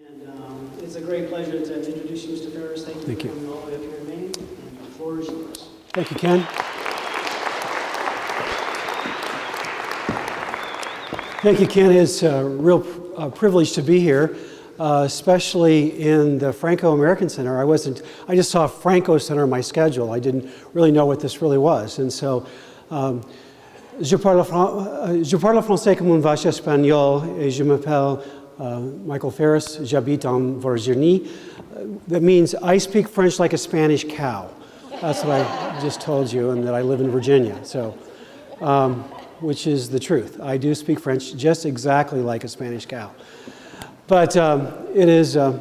And it's a great pleasure to introduce you, Mr. Farris. Thank you for coming all the way up here in Maine. And the floor is yours. Thank you, Ken. Thank you, Ken. It's a real privilege to be here, especially in the Franco-American Center. I just saw Franco Center on my schedule. I didn't really know what this really was. And so, je parle français comme un vache espagnol, et je m'appelle Michael Farris, j'habite en Virginie. That means I speak French like a Spanish cow. That's what I just told you, and that I live in Virginia. So, which is the truth. I do speak French just exactly like a Spanish cow. But it is a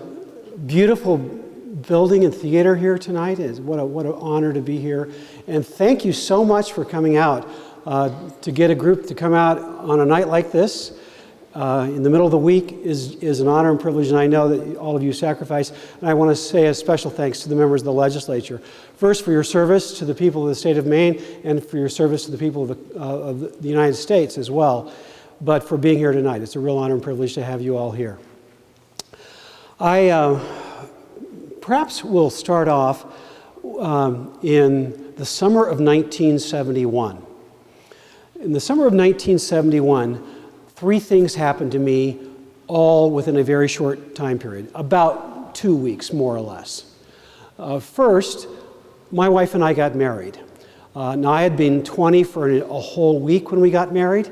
beautiful building and theater here tonight. What an honor to be here. And thank you so much for coming out. To get a group to come out on a night like this in the middle of the week is an honor and privilege, and I know that all of you sacrifice. And I want to say a special thanks to the members of the legislature. First, for your service to the people of the state of Maine, and for your service to the people of the United States as well, but for being here tonight. It's a real honor and privilege to have you all here. I perhaps will start off in the summer of 1971. In the summer of 1971, three things happened to me, all within a very short time period, about 2 weeks, more or less. First, my wife and I got married. Now, I had been 20 for a whole week when we got married.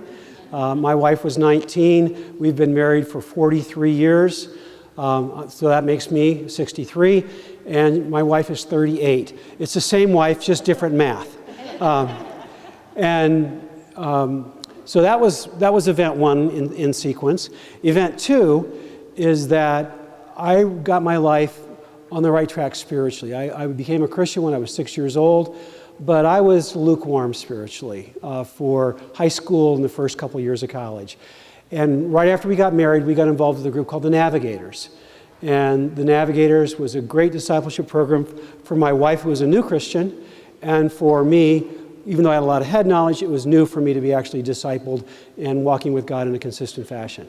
My wife was 19. We've been married for 43 years, so that makes me 63, and my wife is 38. It's the same wife, just different math. So that was event one in sequence. Event two is that I got my life on the right track spiritually. I became a Christian when I was 6 years old, but I was lukewarm spiritually for high school and the first couple years of college. And right after we got married, we got involved with a group called the Navigators. And the Navigators was a great discipleship program for my wife, who was a new Christian, and for me. Even though I had a lot of head knowledge, it was new for me to be actually discipled and walking with God in a consistent fashion.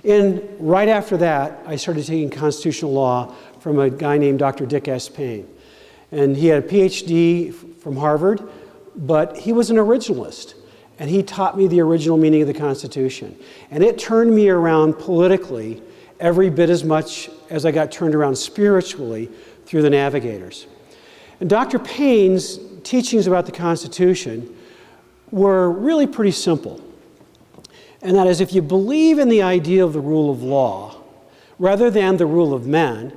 And right after that, I started taking constitutional law from a guy named Dr. Dick S. Payne. And he had a PhD from Harvard, but he was an originalist. And he taught me the original meaning of the Constitution. And it turned me around politically every bit as much as I got turned around spiritually through the Navigators. And Dr. Payne's teachings about the Constitution were really pretty simple. And that is, if you believe in the idea of the rule of law rather than the rule of man,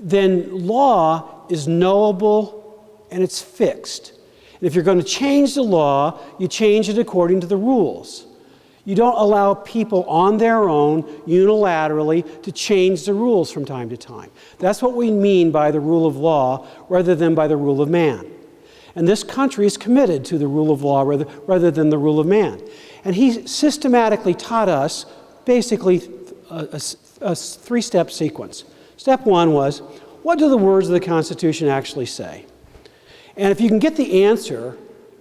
then law is knowable and it's fixed. And if you're going to change the law, you change it according to the rules. You don't allow people on their own, unilaterally, to change the rules from time to time. That's what we mean by the rule of law rather than by the rule of man. And this country is committed to the rule of law rather than the rule of man. And he systematically taught us basically a three-step sequence. Step one was, what do the words of the Constitution actually say? And if you can get the answer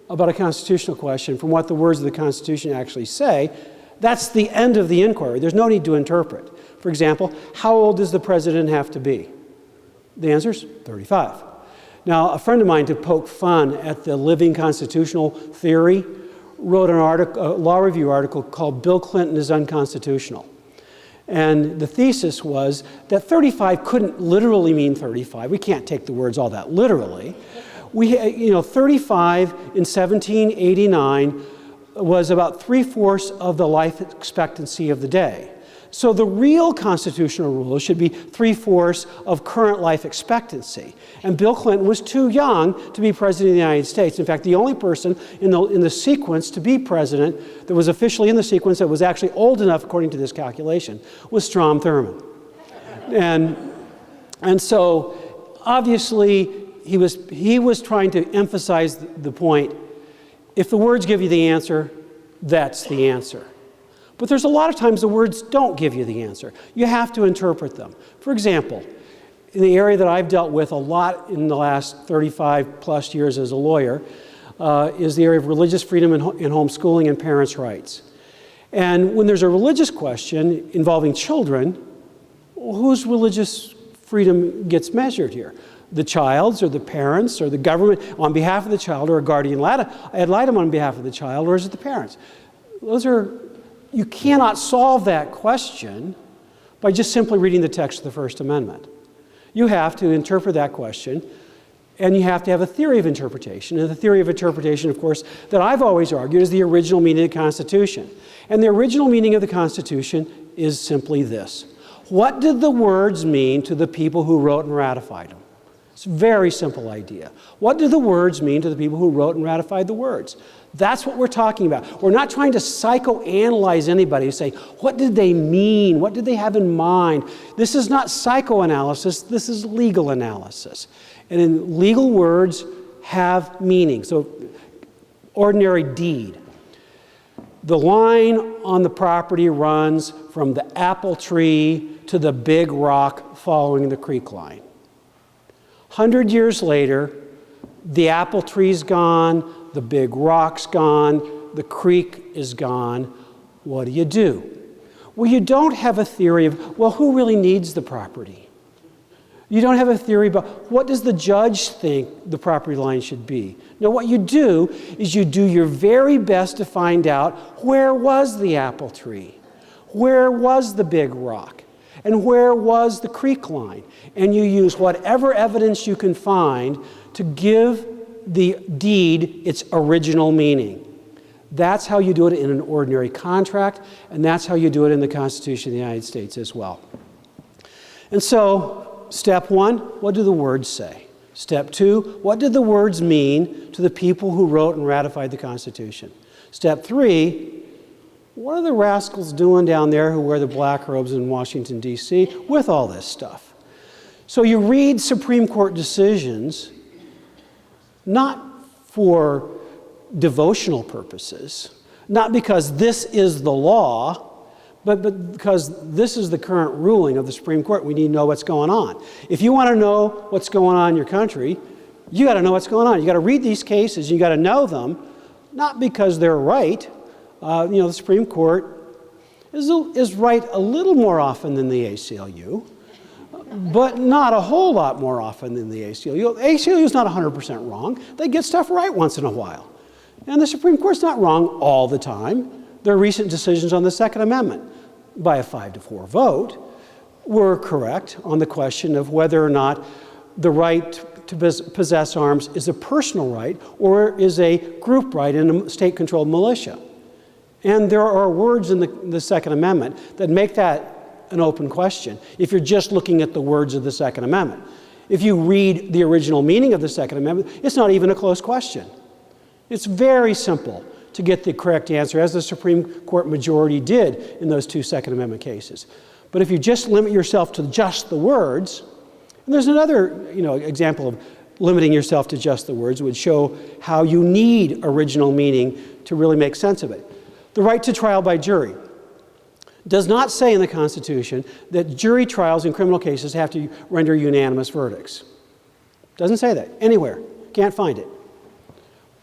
about a constitutional question from what the words of the Constitution actually say, that's the end of the inquiry. There's no need to interpret. For example, how old does the president have to be? The answer is 35. Now, a friend of mine, to poke fun at the living constitutional theory, wrote a law review article called "Bill Clinton is Unconstitutional." And the thesis was that 35 couldn't literally mean 35. We can't take the words all that literally. 35 in 1789 was about 3/4 of the life expectancy of the day. So the real constitutional rule should be 3/4 of current life expectancy. And Bill Clinton was too young to be president of the United States. In fact, the only person in the sequence to be president that was officially in the sequence that was actually old enough, according to this calculation, was Strom Thurmond. And so, obviously, he was trying to emphasize the point, if the words give you the answer, that's the answer. But there's a lot of times the words don't give you the answer. You have to interpret them. For example, in the area that I've dealt with a lot in the last 35 plus years as a lawyer, is the area of religious freedom and homeschooling and parents' rights. And when there's a religious question involving children, whose religious freedom gets measured here? The child's or the parents' or the government on behalf of the child, or a guardian ad litem on behalf of the child, or is it the parents? You cannot solve that question by just simply reading the text of the First Amendment. You have to interpret that question, and you have to have a theory of interpretation. And the theory of interpretation, of course, that I've always argued is the original meaning of the Constitution. And the original meaning of the Constitution is simply this. What did the words mean to the people who wrote and ratified them? It's a very simple idea. What do the words mean to the people who wrote and ratified the words? That's what we're talking about. We're not trying to psychoanalyze anybody, saying, what did they mean? What did they have in mind? This is not psychoanalysis, this is legal analysis. And in legal words have meaning. So, ordinary deed. The line on the property runs from the apple tree to the big rock following the creek line. 100 years later, the apple tree's gone, the big rock's gone, the creek is gone. What do? Well, you don't have a theory of, well, who really needs the property? You don't have a theory about what does the judge think the property line should be. No, what you do is you do your very best to find out where was the apple tree, where was the big rock, and where was the creek line. And you use whatever evidence you can find to give the deed its original meaning. That's how you do it in an ordinary contract, and that's how you do it in the Constitution of the United States as well. And so, step one, what do the words say? Step two, what did the words mean to the people who wrote and ratified the Constitution? Step three, what are the rascals doing down there who wear the black robes in Washington, D.C. with all this stuff? So you read Supreme Court decisions not for devotional purposes, not because this is the law, but because this is the current ruling of the Supreme Court. We need to know what's going on. If you want to know what's going on in your country, you got to know what's going on. You got to read these cases, you got to know them, not because they're right. The Supreme Court is right a little more often than the ACLU, but not a whole lot more often than the ACLU. The ACLU is not 100% wrong. They get stuff right once in a while. And the Supreme Court's not wrong all the time. Their recent decisions on the Second Amendment, by a 5-4 vote, were correct on the question of whether or not the right to possess arms is a personal right or is a group right in a state-controlled militia. And there are words in the Second Amendment that make that an open question if you're just looking at the words of the Second Amendment. If you read the original meaning of the Second Amendment, it's not even a close question. It's very simple to get the correct answer, as the Supreme Court majority did in those two Second Amendment cases. But if you just limit yourself to just the words, and there's another example of limiting yourself to just the words would show how you need original meaning to really make sense of it. The right to trial by jury does not say in the Constitution that jury trials in criminal cases have to render unanimous verdicts. Doesn't say that anywhere. Can't find it.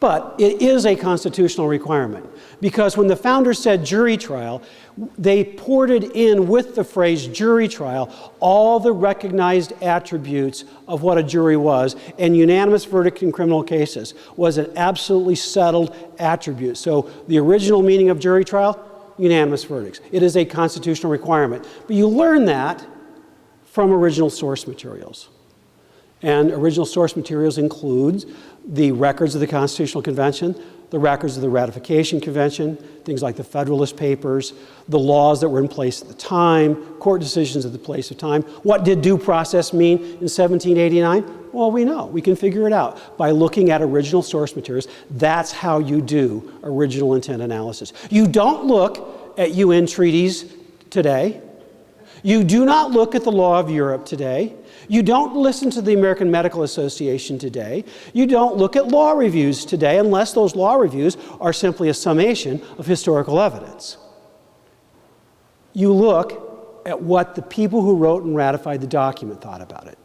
But it is a constitutional requirement, because when the founders said jury trial, they ported in with the phrase jury trial all the recognized attributes of what a jury was, and unanimous verdict in criminal cases was an absolutely settled attribute. So the original meaning of jury trial, unanimous verdicts. It is a constitutional requirement. But you learn that from original source materials. And original source materials includes the records of the Constitutional Convention, the records of the Ratification Convention, things like the Federalist Papers, the laws that were in place at the time, court decisions at the place of time. What did due process mean in 1789? Well, we know. We can figure it out by looking at original source materials. That's how you do original intent analysis. You don't look at UN treaties today. You do not look at the law of Europe today. You don't listen to the American Medical Association today. You don't look at law reviews today unless those law reviews are simply a summation of historical evidence. You look at what the people who wrote and ratified the document thought about it.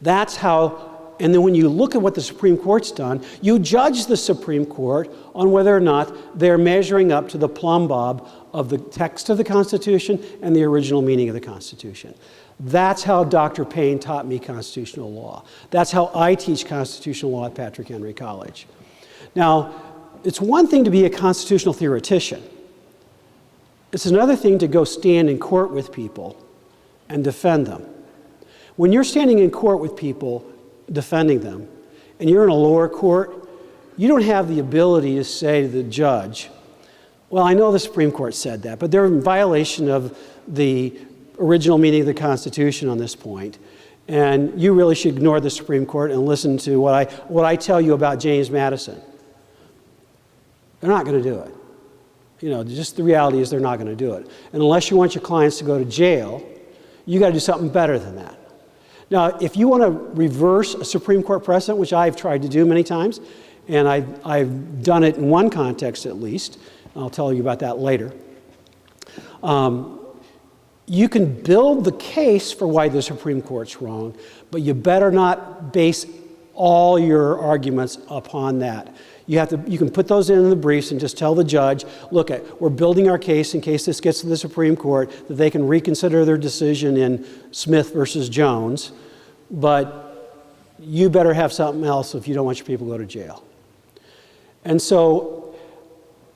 That's how and then when you look at what the Supreme Court's done, you judge the Supreme Court on whether or not they're measuring up to the plumb bob of the text of the Constitution and the original meaning of the Constitution. That's how Dr. Payne taught me constitutional law. That's how I teach constitutional law at Patrick Henry College. Now, it's one thing to be a constitutional theoretician. It's another thing to go stand in court with people and defend them. When you're standing in court with people defending them, and you're in a lower court, you don't have the ability to say to the judge, well, I know the Supreme Court said that, but they're in violation of the original meaning of the Constitution on this point, and you really should ignore the Supreme Court and listen to what I tell you about James Madison. They're not going to do it. You know, just the reality is they're not going to do it. And unless you want your clients to go to jail, you got to do something better than that. Now, if you want to reverse a Supreme Court precedent, which I've tried to do many times, and I've done it in one context at least, and I'll tell you about that later, you can build the case for why the Supreme Court's wrong, but you better not base all your arguments upon that. You can put those in the briefs and just tell the judge, look, we're building our case in case this gets to the Supreme Court, that they can reconsider their decision in Smith versus Jones, but you better have something else if you don't want your people to go to jail. And so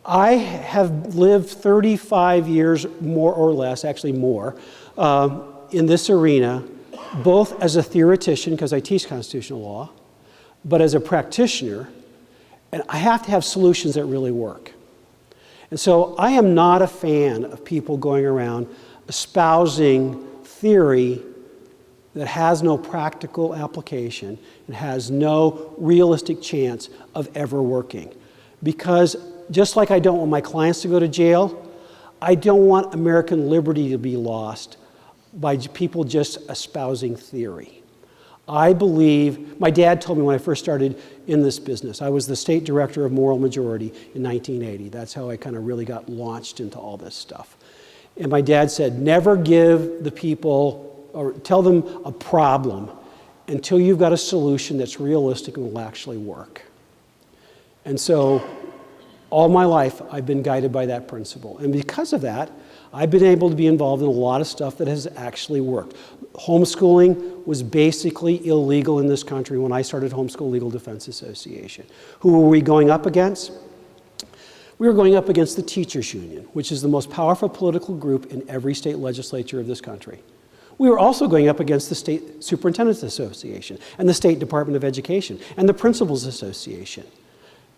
I have lived 35 years, more or less, actually more, in this arena, both as a theoretician, because I teach constitutional law, but as a practitioner. And I have to have solutions that really work. And so I am not a fan of people going around espousing theory that has no practical application and has no realistic chance of ever working. Because just like I don't want my clients to go to jail, I don't want American liberty to be lost by people just espousing theory. I believe, my dad told me when I first started in this business, I was the state director of moral majority in 1980. That's how I kind of really got launched into all this stuff. And my dad said, never give the people, or tell them a problem until you've got a solution that's realistic and will actually work. And so all my life, I've been guided by that principle. And because of that, I've been able to be involved in a lot of stuff that has actually worked. Homeschooling was basically illegal in this country when I started Homeschool Legal Defense Association. Who were we going up against? We were going up against the Teachers Union, which is the most powerful political group in every state legislature of this country. We were also going up against the State Superintendents Association and the State Department of Education and the Principals Association.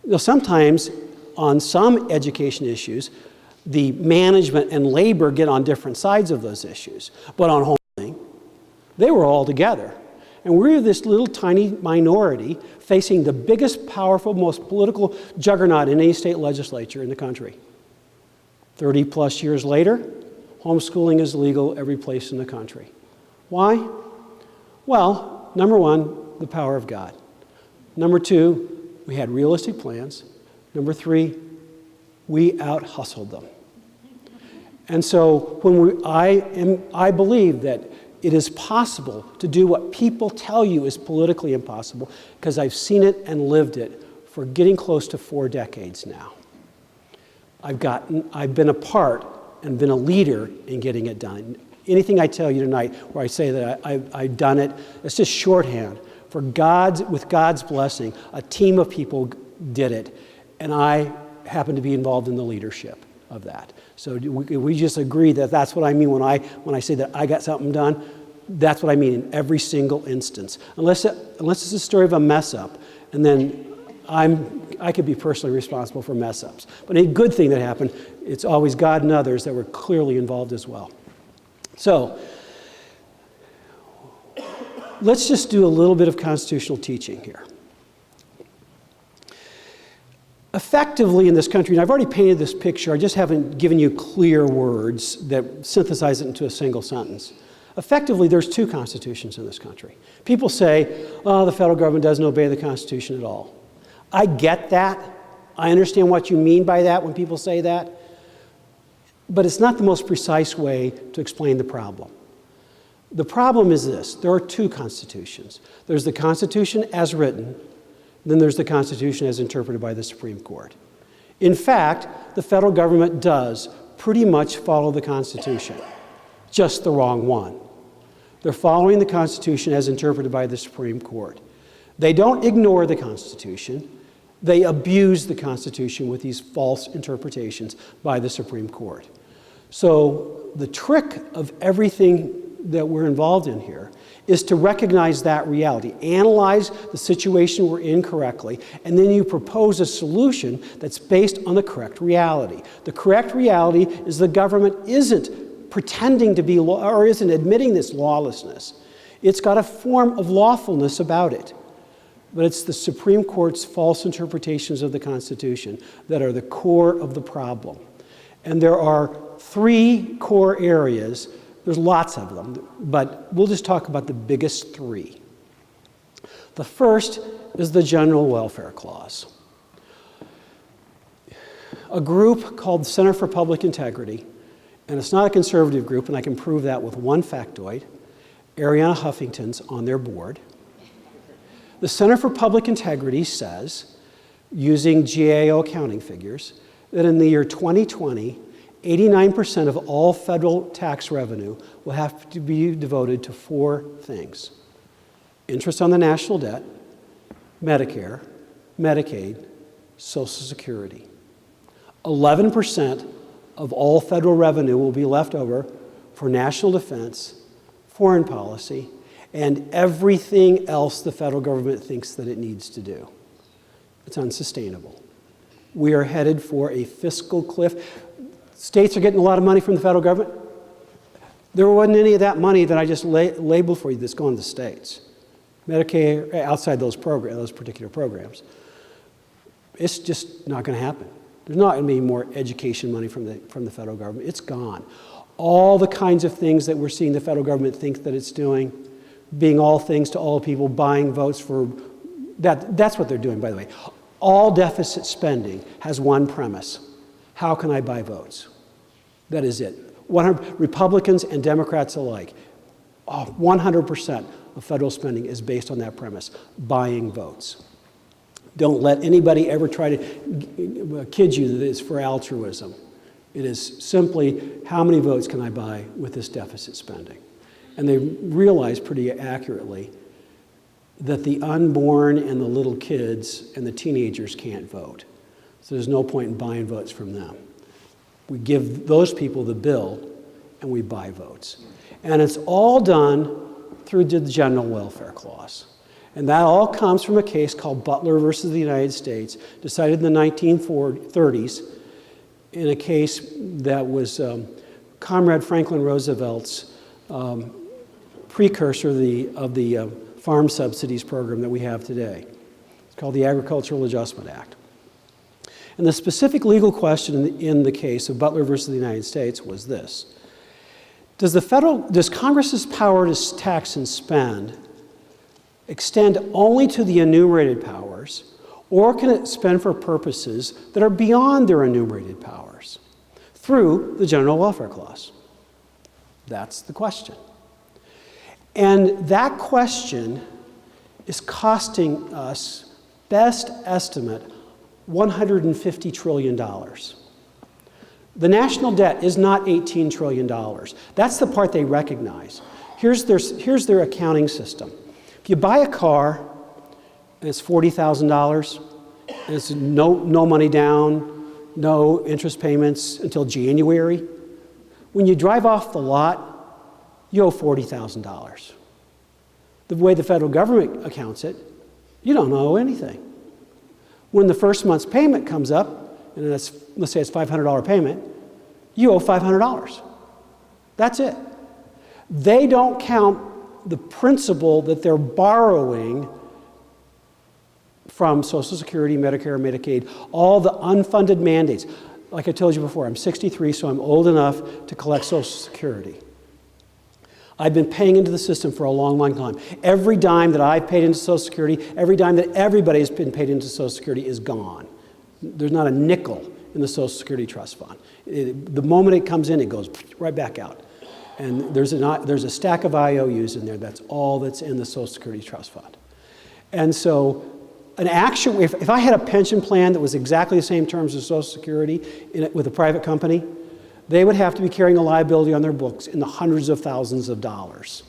Now, sometimes on some education issues, the management and labor get on different sides of those issues. But on homeschooling, they were all together. And we're this little tiny minority facing the biggest, powerful, most political juggernaut in any state legislature in the country. 30 plus years later, homeschooling is legal every place in the country. Why? Well, number one, the power of God. Number two, we had realistic plans. Number three, we out-hustled them. And so I believe that it is possible to do what people tell you is politically impossible, because I've seen it and lived it for getting close to 4 decades now. I've been a part and been a leader in getting it done. Anything I tell you tonight where I say that I've done it, it's just shorthand. With God's blessing, a team of people did it, and I happen to be involved in the leadership of that. So we just agree that that's what I mean when I say that I got something done. That's what I mean in every single instance. Unless it's a story of a mess up, and then I could be personally responsible for mess ups. But a good thing that happened, it's always God and others that were clearly involved as well. So let's just do a little bit of constitutional teaching here. Effectively in this country, and I've already painted this picture, I just haven't given you clear words that synthesize it into a single sentence. Effectively, there's 2 constitutions in this country. People say, oh, the federal government doesn't obey the Constitution at all. I get that. I understand what you mean by that when people say that. But it's not the most precise way to explain the problem. The problem is this. There are two constitutions. There's the Constitution as written, then there's the Constitution as interpreted by the Supreme Court. In fact, the federal government does pretty much follow the Constitution, just the wrong one. They're following the Constitution as interpreted by the Supreme Court. They don't ignore the Constitution. They abuse the Constitution with these false interpretations by the Supreme Court. So the trick of everything that we're involved in here is to recognize that reality, analyze the situation we're in correctly, and then you propose a solution that's based on the correct reality. The correct reality is the government isn't pretending to be or isn't admitting this lawlessness. It's got a form of lawfulness about it. But it's the Supreme Court's false interpretations of the Constitution that are the core of the problem. And there are three core areas. There's lots of them, but we'll just talk about the biggest three. The first is the General Welfare Clause. A group called the Center for Public Integrity, and it's not a conservative group, and I can prove that with one factoid. Arianna Huffington's on their board. The Center for Public Integrity says, using GAO accounting figures, that in the year 2020, 89% of all federal tax revenue will have to be devoted to four things: interest on the national debt, Medicare, Medicaid, Social Security. 11% of all federal revenue will be left over for national defense, foreign policy, and everything else the federal government thinks that it needs to do. It's unsustainable. We are headed for a fiscal cliff. States are getting a lot of money from the federal government. There wasn't any of that money that I just labeled for you that's going to the states. Medicare, outside those particular programs. It's just not going to happen. There's not going to be more education money from the federal government. It's gone. All the kinds of things that we're seeing the federal government think that it's doing, being all things to all people, buying votes for, that's what they're doing, by the way. All deficit spending has one premise: how can I buy votes? That is it. Republicans and Democrats alike, 100% of federal spending is based on that premise: buying votes. Don't let anybody ever try to kid you that it's for altruism. It is simply, how many votes can I buy with this deficit spending? And they realize pretty accurately that the unborn and the little kids and the teenagers can't vote. So there's no point in buying votes from them. We give those people the bill and we buy votes. And it's all done through the General Welfare Clause. And that all comes from a case called Butler versus the United States, decided in the 1930s, in a case that was Comrade Franklin Roosevelt's precursor of the farm subsidies program that we have today. It's called the Agricultural Adjustment Act. And the specific legal question in the case of Butler versus the United States was this: does Congress's power to tax and spend extend only to the enumerated powers, or can it spend for purposes that are beyond their enumerated powers through the General Welfare Clause? That's the question. And that question is costing us, best estimate, $150 trillion. The national debt is not $18 trillion. That's the part they recognize. Here's their accounting system. If you buy a car and it's $40,000, and it's no money down, no interest payments until January, when you drive off the lot, you owe $40,000. The way the federal government accounts it, you don't owe anything. When the first month's payment comes up, and let's say it's a $500 payment, you owe $500. That's it. They don't count the principal that they're borrowing from Social Security, Medicare, Medicaid, all the unfunded mandates. Like I told you before, I'm 63, so I'm old enough to collect Social Security. I've been paying into the system for a long, long time. Every dime that I've paid into Social Security, every dime that everybody has been paid into Social Security is gone. There's not a nickel in the Social Security Trust Fund. The moment it comes in, it goes right back out. And there's a stack of IOUs in there. That's all that's in the Social Security Trust Fund. And so if I had a pension plan that was exactly the same terms as Social Security with a private company, they would have to be carrying a liability on their books in the hundreds of thousands of dollars.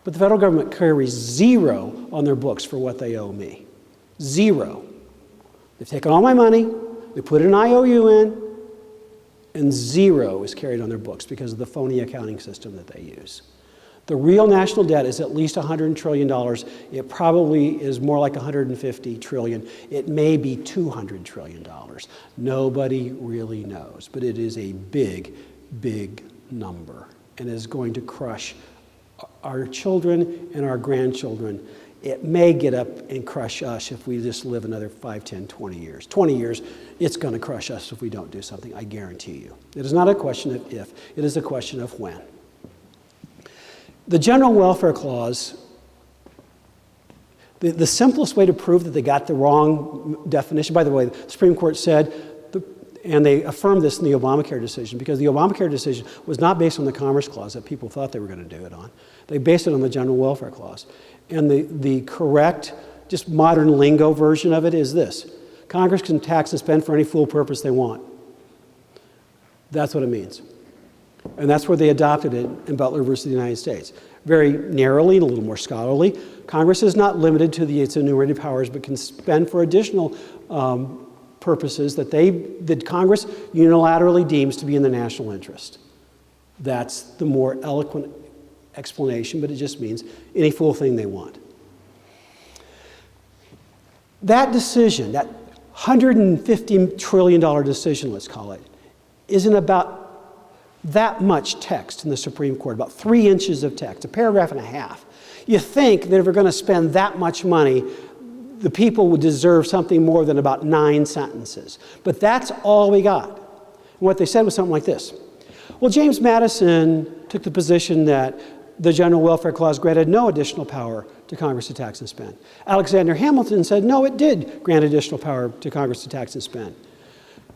But the federal government carries zero on their books for what they owe me. Zero. They've taken all my money, they put an IOU in, and zero is carried on their books because of the phony accounting system that they use. The real national debt is at least $100 trillion. It probably is more like $150 trillion. It may be $200 trillion. Nobody really knows, but it is a big, big number and is going to crush our children and our grandchildren. It may get up and crush us if we just live another 5, 10, 20 years. 20 years, it's going to crush us if we don't do something, I guarantee you. It is not a question of if, it is a question of when. The General Welfare Clause, the simplest way to prove that they got the wrong definition, by the way, the Supreme Court said, and they affirmed this in the Obamacare decision, because the Obamacare decision was not based on the Commerce Clause that people thought they were going to do it on. They based it on the General Welfare Clause. And the correct, just modern lingo version of it is this: Congress can tax and spend for any fool purpose they want. That's what it means. And that's where they adopted it in Butler versus the United States. Very narrowly and a little more scholarly. Congress is not limited to its enumerated powers, but can spend for additional purposes that Congress unilaterally deems to be in the national interest. That's the more eloquent explanation, but it just means any fool thing they want. That decision, that $150 trillion decision, let's call it, is in about that much text in the Supreme Court, about 3 inches of text, a paragraph and a half. You think that if we're going to spend that much money, the people would deserve something more than about 9 sentences. But that's all we got. And what they said was something like this. Well, James Madison took the position that the General Welfare Clause granted no additional power to Congress to tax and spend. Alexander Hamilton said, no, it did grant additional power to Congress to tax and spend.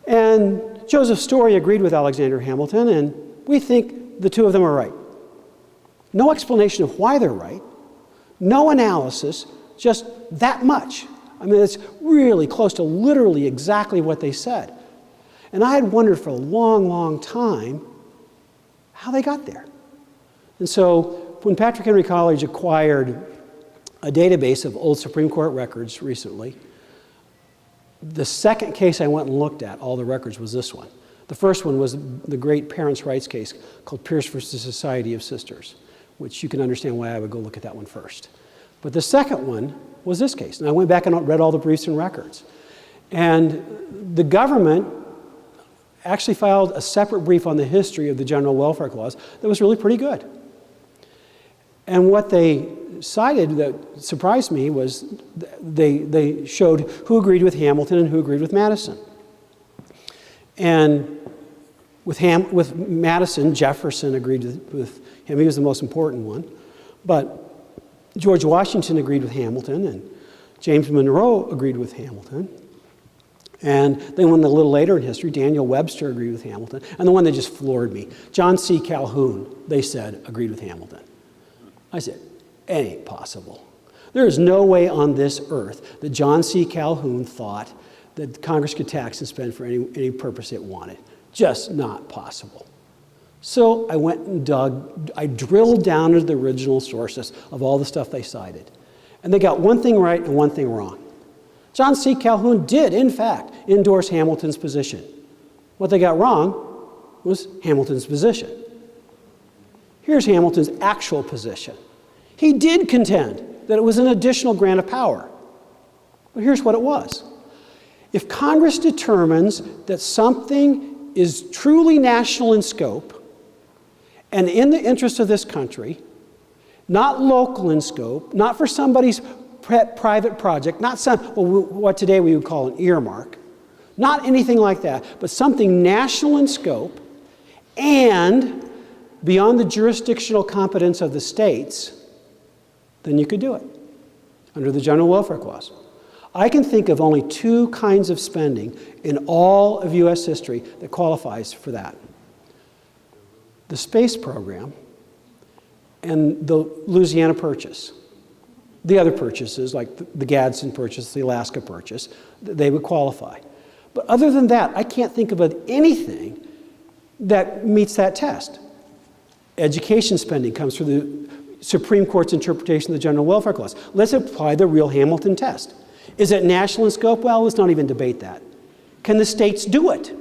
And Joseph Story agreed with Alexander Hamilton, and we think the two of them are right. No explanation of why they're right, no analysis, just that much. I mean, it's really close to literally exactly what they said. And I had wondered for a long, long time how they got there. And so when Patrick Henry College acquired a database of old Supreme Court records recently, the second case I went and looked at, all the records, was this one. The first one was the great parents' rights case called Pierce versus Society of Sisters, which you can understand why I would go look at that one first. But the second one was this case. And I went back and read all the briefs and records. And the government actually filed a separate brief on the history of the General Welfare Clause that was really pretty good. And what they cited that surprised me was they showed who agreed with Hamilton and who agreed with Madison. And with Madison, Jefferson agreed with him. He was the most important one. But George Washington agreed with Hamilton, and James Monroe agreed with Hamilton. And then a little later in history, Daniel Webster agreed with Hamilton. And the one that just floored me, John C. Calhoun, they said, agreed with Hamilton. I said, it ain't possible. There is no way on this earth that John C. Calhoun thought that Congress could tax and spend for any purpose it wanted. Just not possible. So I went and I drilled down into the original sources of all the stuff they cited. And they got one thing right and one thing wrong. John C. Calhoun did, in fact, endorse Hamilton's position. What they got wrong was Hamilton's position. Here's Hamilton's actual position. He did contend that it was an additional grant of power. But here's what it was. If Congress determines that something is truly national in scope and in the interest of this country, not local in scope, not for somebody's private project, not what today we would call an earmark, not anything like that, but something national in scope and beyond the jurisdictional competence of the states, then you could do it under the General Welfare Clause. I can think of only 2 kinds of spending in all of U.S. history that qualifies for that. the space program, and the Louisiana Purchase. The other purchases, like the Gadsden Purchase, the Alaska Purchase, they would qualify. But other than that, I can't think of anything that meets that test. Education spending comes through the Supreme Court's interpretation of the General Welfare Clause. Let's apply the real Hamilton test. Is it national in scope? Well, let's not even debate that. Can the states do it?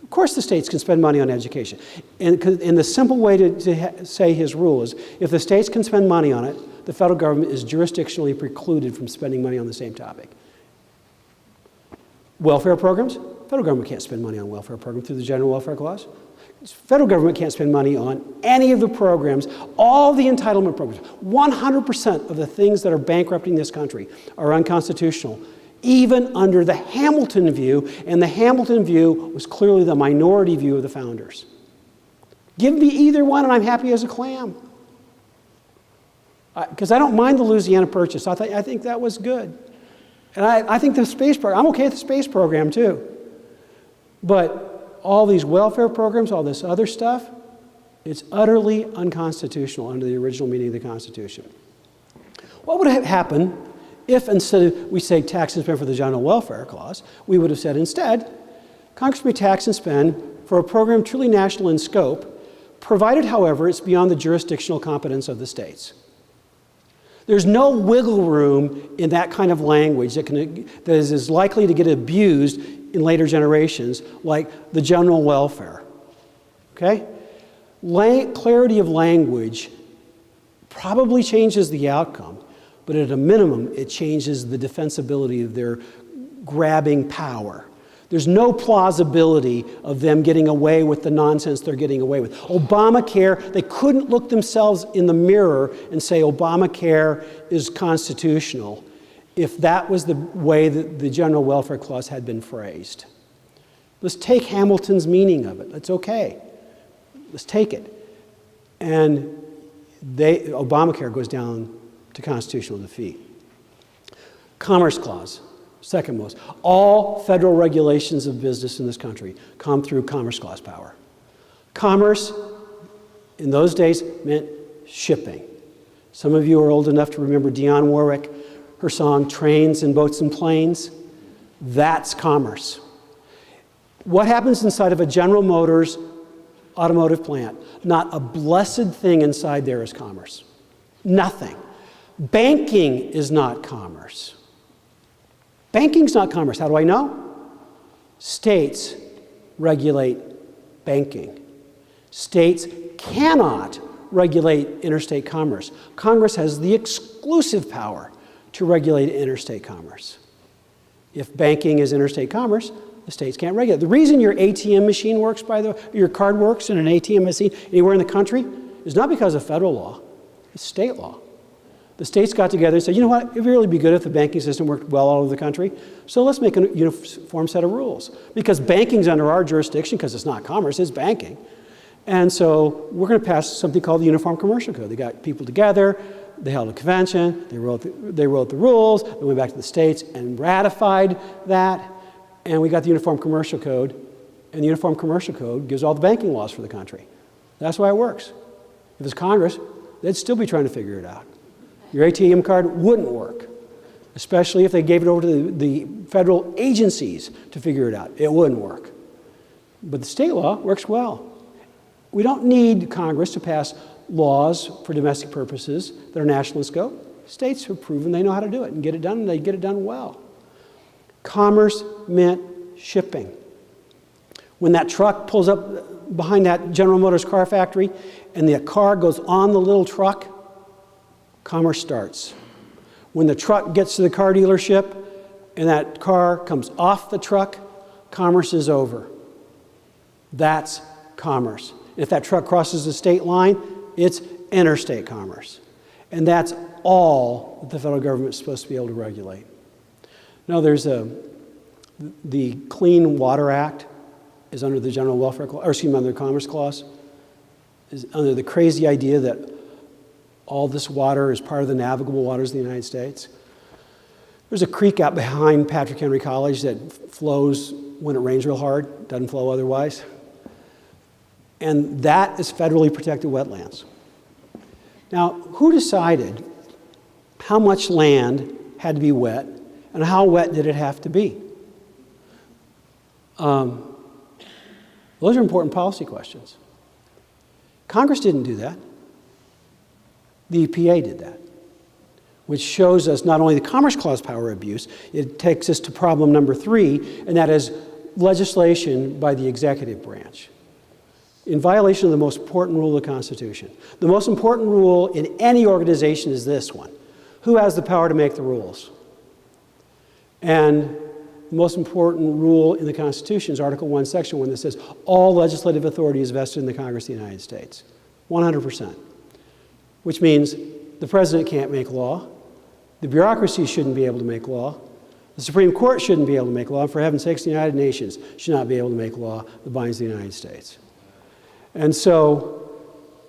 Of course the states can spend money on education. And the simple way to say his rule is, if the states can spend money on it, the federal government is jurisdictionally precluded from spending money on the same topic. Welfare programs? Federal government can't spend money on welfare programs through the General Welfare Clause. Federal government can't spend money on any of the programs, all the entitlement programs. 100% of the things that are bankrupting this country are unconstitutional, even under the Hamilton view, and the Hamilton view was clearly the minority view of the founders. Give me either one and I'm happy as a clam. Because I don't mind the Louisiana Purchase. I think that was good. And I think the space program, I'm okay with the space program too. But all these welfare programs, all this other stuff, it's utterly unconstitutional under the original meaning of the Constitution. What would have happened if instead of we say tax and spend for the General Welfare Clause, we would have said instead, Congress may tax and spend for a program truly national in scope, provided, however, it's beyond the jurisdictional competence of the states. There's no wiggle room in that kind of language that is as likely to get abused in later generations, like the general welfare. Okay? Clarity of language probably changes the outcome, but at a minimum, it changes the defensibility of their grabbing power. There's no plausibility of them getting away with the nonsense they're getting away with. Obamacare, they couldn't look themselves in the mirror and say Obamacare is constitutional if that was the way that the General Welfare Clause had been phrased. Let's take Hamilton's meaning of it. That's okay. Let's take it. And Obamacare goes down to constitutional defeat. Commerce Clause. Second most. All federal regulations of business in this country come through Commerce Clause power. Commerce, in those days, meant shipping. Some of you are old enough to remember Dionne Warwick, her song, Trains and Boats and Planes. That's commerce. What happens inside of a General Motors automotive plant? Not a blessed thing inside there is commerce. Nothing. Banking is not commerce. Banking's not commerce. How do I know? States regulate banking. States cannot regulate interstate commerce. Congress has the exclusive power to regulate interstate commerce. If banking is interstate commerce, the states can't regulate. The reason your ATM machine works, your card works in an ATM machine anywhere in the country is not because of federal law, it's state law. The states got together and said, you know what, it would really be good if the banking system worked well all over the country, so let's make a uniform set of rules. Because banking's under our jurisdiction, because it's not commerce, it's banking. And so we're going to pass something called the Uniform Commercial Code. They got people together, they held a convention, they wrote the rules, they went back to the states and ratified that, and we got the Uniform Commercial Code, and the Uniform Commercial Code gives all the banking laws for the country. That's why it works. If it's Congress, they'd still be trying to figure it out. Your ATM card wouldn't work, especially if they gave it over to the federal agencies to figure it out. It wouldn't work. But the state law works well. We don't need Congress to pass laws for domestic purposes that are national in scope. States have proven they know how to do it and get it done, and they get it done well. Commerce meant shipping. When that truck pulls up behind that General Motors car factory and the car goes on the little truck, commerce starts. When the truck gets to the car dealership and that car comes off the truck, commerce is over. That's commerce. If that truck crosses the state line, it's interstate commerce. And that's all that the federal government is supposed to be able to regulate. Now, there's the Clean Water Act is under the General Welfare Clause, or excuse me, under the Commerce Clause, is under the crazy idea that all this water is part of the navigable waters of the United States. There's a creek out behind Patrick Henry College that flows when it rains real hard, doesn't flow otherwise. And that is federally protected wetlands. Now, who decided how much land had to be wet and how wet did it have to be? Those are important policy questions. Congress didn't do that. The EPA did that, which shows us not only the Commerce Clause power abuse, it takes us to problem number 3, and that is legislation by the executive branch in violation of the most important rule of the Constitution. The most important rule in any organization is this one: who has the power to make the rules? And the most important rule in the Constitution is Article 1, Section 1, that says all legislative authority is vested in the Congress of the United States, 100%, which means the president can't make law, the bureaucracy shouldn't be able to make law, the Supreme Court shouldn't be able to make law, and for heaven's sakes, the United Nations should not be able to make law that binds the United States. And so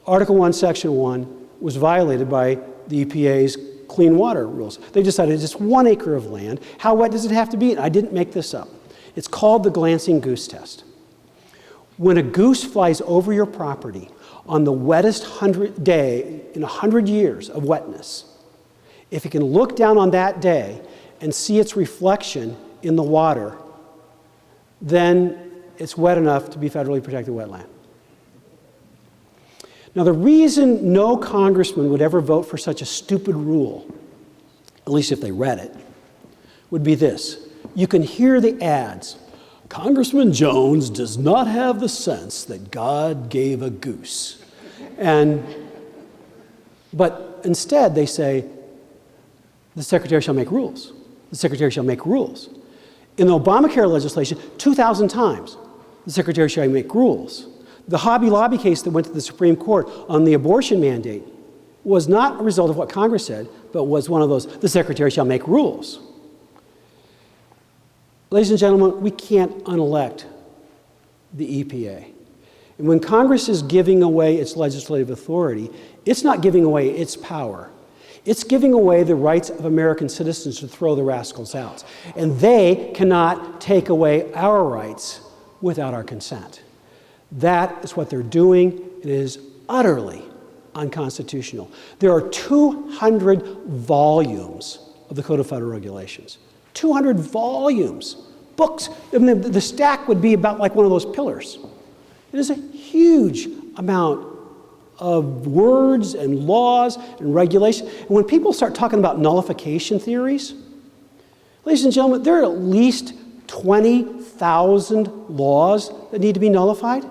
Article 1, Section 1 was violated by the EPA's clean water rules. They decided just 1 acre of land. How wet does it have to be? And I didn't make this up. It's called the glancing goose test. When a goose flies over your property on the wettest day in 100 years of wetness, if it can look down on that day and see its reflection in the water, then it's wet enough to be federally protected wetland. Now, the reason no congressman would ever vote for such a stupid rule, at least if they read it, would be this. You can hear the ads. Congressman Jones does not have the sense that God gave a goose. But instead they say, the secretary shall make rules. The secretary shall make rules. In the Obamacare legislation, 2,000 times, the secretary shall make rules. The Hobby Lobby case that went to the Supreme Court on the abortion mandate was not a result of what Congress said, but was one of those, the secretary shall make rules. Ladies and gentlemen, we can't unelect the EPA. And when Congress is giving away its legislative authority, it's not giving away its power. It's giving away the rights of American citizens to throw the rascals out. And they cannot take away our rights without our consent. That is what they're doing. It is utterly unconstitutional. There are 200 volumes of the Code of Federal Regulations. 200 volumes, books. I mean, the stack would be about like one of those pillars. It is a huge amount of words and laws and regulation. And when people start talking about nullification theories, ladies and gentlemen, there are at least 20,000 laws that need to be nullified.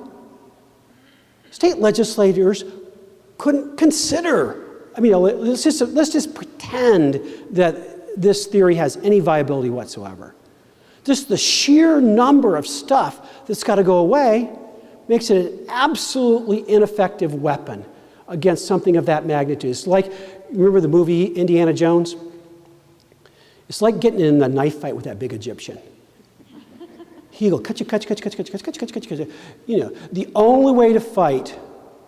State legislators couldn't consider, let's just pretend that this theory has any viability whatsoever. Just the sheer number of stuff that's got to go away makes it an absolutely ineffective weapon against something of that magnitude. It's like, remember the movie Indiana Jones? It's like getting in a knife fight with that big Egyptian. He'll cut you. You know, the only way to fight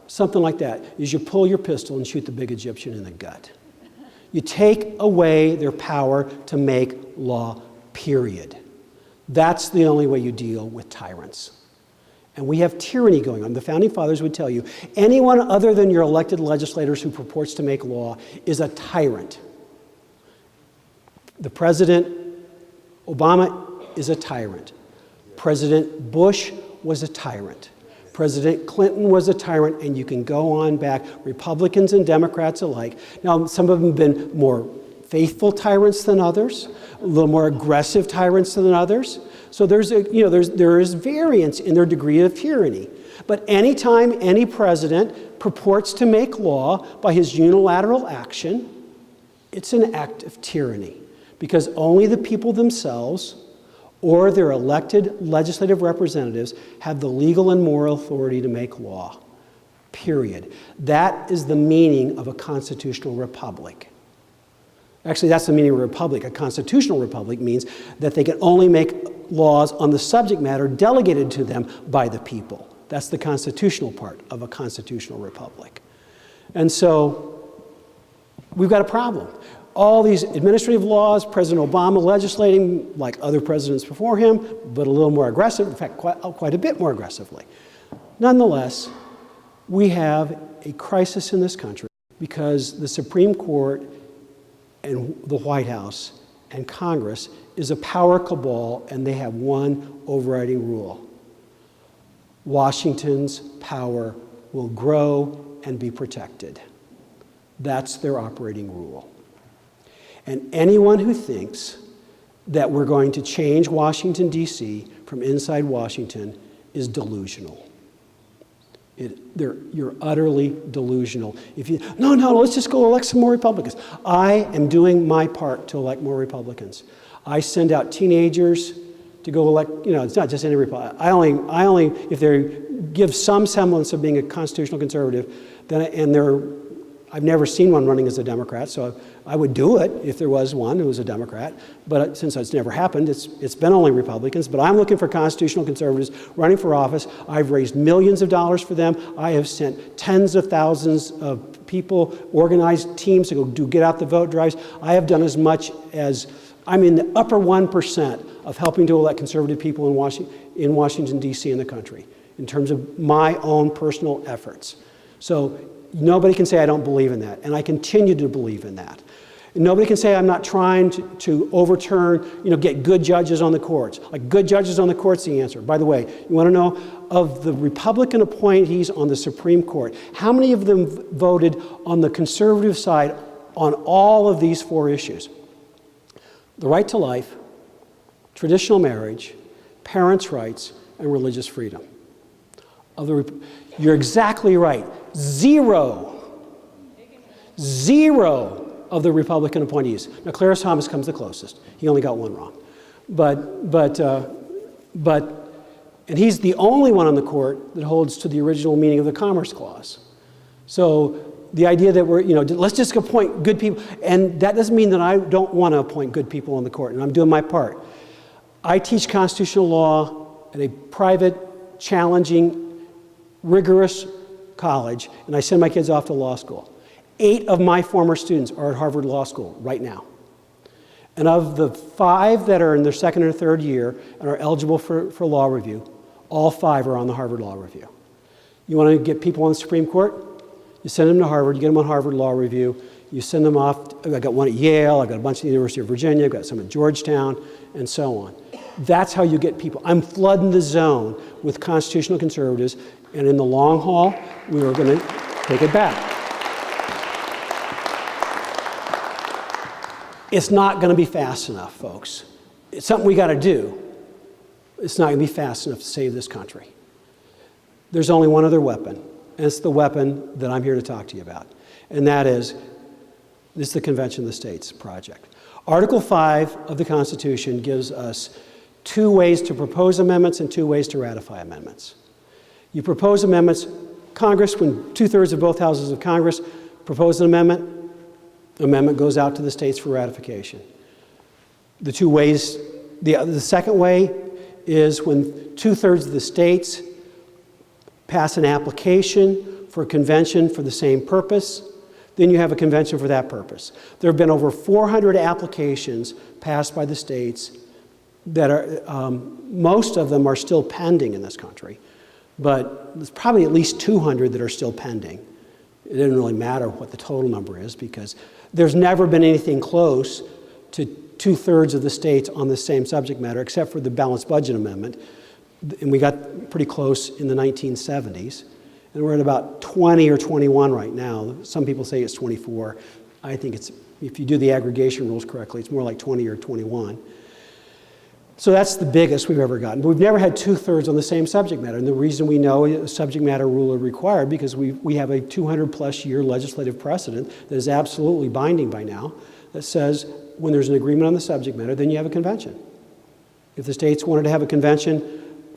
something like that is you pull your pistol and shoot the big Egyptian in the gut. You take away their power to make law, period. That's the only way you deal with tyrants. And we have tyranny going on. The Founding Fathers would tell you, anyone other than your elected legislators who purports to make law is a tyrant. The President Obama is a tyrant. President Bush was a tyrant. President Clinton was a tyrant, and you can go on back, Republicans and Democrats alike. Now, some of them have been more faithful tyrants than others, a little more aggressive tyrants than others. So there is variance in their degree of tyranny. But anytime any president purports to make law by his unilateral action, it's an act of tyranny, because only the people themselves or their elected legislative representatives have the legal and moral authority to make law, period. That is the meaning of a constitutional republic. Actually, that's the meaning of a republic. A constitutional republic means that they can only make laws on the subject matter delegated to them by the people. That's the constitutional part of a constitutional republic. And so we've got a problem. All these administrative laws, President Obama legislating like other presidents before him, but a little more aggressive, in fact, quite a bit more aggressively. Nonetheless, we have a crisis in this country because the Supreme Court and the White House and Congress is a power cabal, and they have one overriding rule. Washington's power will grow and be protected. That's their operating rule. And anyone who thinks that we're going to change Washington, D.C. from inside Washington is delusional. You're utterly delusional. No, let's just go elect some more Republicans. I am doing my part to elect more Republicans. I send out teenagers to go elect, it's not just any Republican. I only, if they give some semblance of being a constitutional conservative, I've never seen one running as a Democrat, so I would do it if there was one who was a Democrat. But since it's never happened, it's been only Republicans. But I'm looking for constitutional conservatives running for office. I've raised millions of dollars for them. I have sent tens of thousands of people, organized teams to go do get out the vote drives. I have done as much as, I'm in the upper 1% of helping to elect conservative people in Washington, D.C. in the country, in terms of my own personal efforts. So nobody can say I don't believe in that, and I continue to believe in that. And nobody can say I'm not trying to overturn, get good judges on the courts. Like, good judges on the court's the answer. By the way, you want to know, of the Republican appointees on the Supreme Court, how many of them voted on the conservative side on all of these 4 issues? The right to life, traditional marriage, parents' rights, and religious freedom. You're exactly right. Zero of the Republican appointees. Now, Clarence Thomas comes the closest. He only got 1 wrong. And he's the only one on the court that holds to the original meaning of the Commerce Clause. So the idea that let's just appoint good people, and that doesn't mean that I don't want to appoint good people on the court, and I'm doing my part. I teach constitutional law at a private, challenging, rigorous college, and I send my kids off to law school. 8 of my former students are at Harvard Law School right now. And of the 5 that are in their 2nd or 3rd year and are eligible for law review, all 5 are on the Harvard Law Review. You want to get people on the Supreme Court? You send them to Harvard, you get them on Harvard Law Review, you send them off. I've got one at Yale, I've got a bunch at the University of Virginia, I've got some at Georgetown, and so on. That's how you get people. I'm flooding the zone with constitutional conservatives, and in the long haul, we are going to take it back. It's not going to be fast enough, folks. It's something we got to do. It's not going to be fast enough to save this country. There's only one other weapon, and it's the weapon that I'm here to talk to you about. And that is the Convention of the States project. Article 5 of the Constitution gives us 2 ways to propose amendments and 2 ways to ratify amendments. You propose amendments, Congress, when 2/3 of both houses of Congress propose an amendment, the amendment goes out to the states for ratification. The 2 ways, the second way is when 2/3 of the states pass an application for a convention for the same purpose, then you have a convention for that purpose. There have been over 400 applications passed by the states that are, most of them are still pending in this country, but there's probably at least 200 that are still pending. It doesn't really matter what the total number is because there's never been anything close to 2/3 of the states on the same subject matter except for the balanced budget amendment. And we got pretty close in the 1970s. And we're at about 20 or 21 right now. Some people say it's 24. I think it's, if you do the aggregation rules correctly, it's more like 20 or 21. So that's the biggest we've ever gotten. But we've never had 2/3 on the same subject matter. And the reason we know a subject matter rule is required because we have a 200+ year legislative precedent that is absolutely binding by now that says when there's an agreement on the subject matter, then you have a convention. If the states wanted to have a convention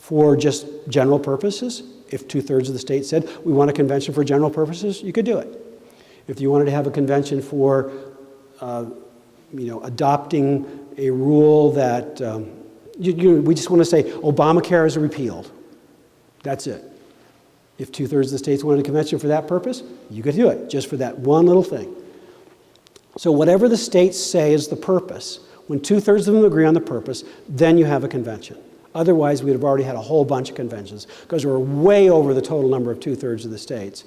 for just general purposes, if 2/3 of the states said, we want a convention for general purposes, you could do it. If you wanted to have a convention for, adopting a rule that, we just want to say Obamacare is repealed. That's it. If 2/3 of the states wanted a convention for that purpose, you could do it, just for that one little thing. So whatever the states say is the purpose, when 2/3 of them agree on the purpose, then you have a convention. Otherwise, we'd have already had a whole bunch of conventions because we're way over the total number of 2/3 of the states.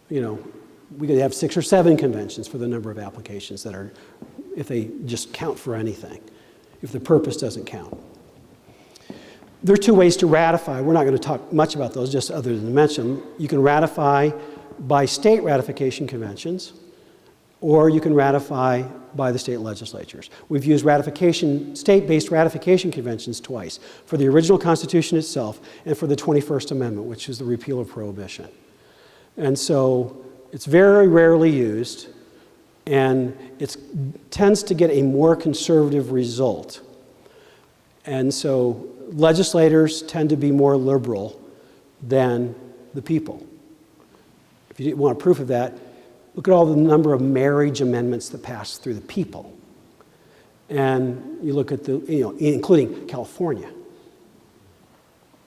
You know, we could have 6 or 7 conventions for the number of applications that are, if they just count for anything, if the purpose doesn't count. There are 2 ways to ratify. We're not going to talk much about those, just other than to mention. You can ratify by state ratification conventions, or you can ratify by the state legislatures. We've used state-based ratification conventions twice, for the original Constitution itself and for the 21st Amendment, which is the repeal of prohibition. And so it's very rarely used, and it tends to get a more conservative result. And so legislators tend to be more liberal than the people. If you want proof of that, look at all the number of marriage amendments that passed through the people. And you look at including California.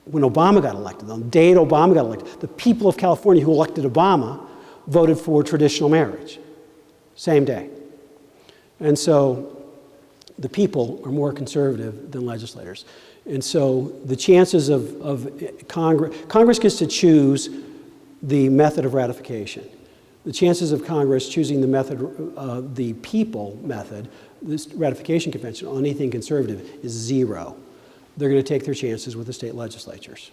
When Obama got elected, on the day Obama got elected, the people of California who elected Obama voted for traditional marriage. Same day. And so the people are more conservative than legislators. And so the chances of Congress gets to choose the method of ratification. The chances of Congress choosing the method, the people method, this ratification convention on anything conservative is 0. They're going to take their chances with the state legislatures.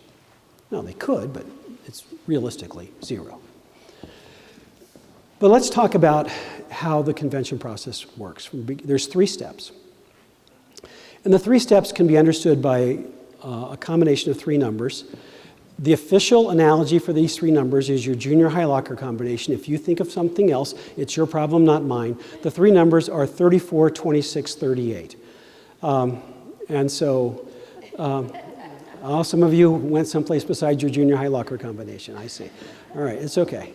No, they could, but it's realistically 0. But let's talk about how the convention process works. There's 3 steps. And the 3 steps can be understood by a combination of 3 numbers. The official analogy for these 3 numbers is your junior high locker combination. If you think of something else, it's your problem, not mine. The 3 numbers are 34, 26, 38. And so some of you went someplace besides your junior high locker combination, I see. All right, it's okay.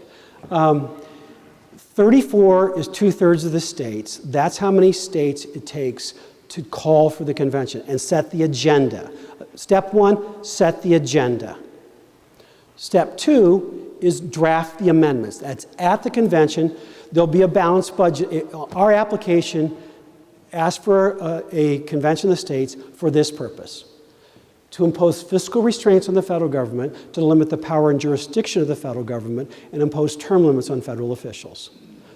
34 is 2/3 of the states. That's how many states it takes to call for the convention and set the agenda. Step 1, set the agenda. Step 2 is draft the amendments. That's at the convention. There'll be a balanced budget. Our application asks for a convention of the states for this purpose: to impose fiscal restraints on the federal government, to limit the power and jurisdiction of the federal government, and impose term limits on federal officials.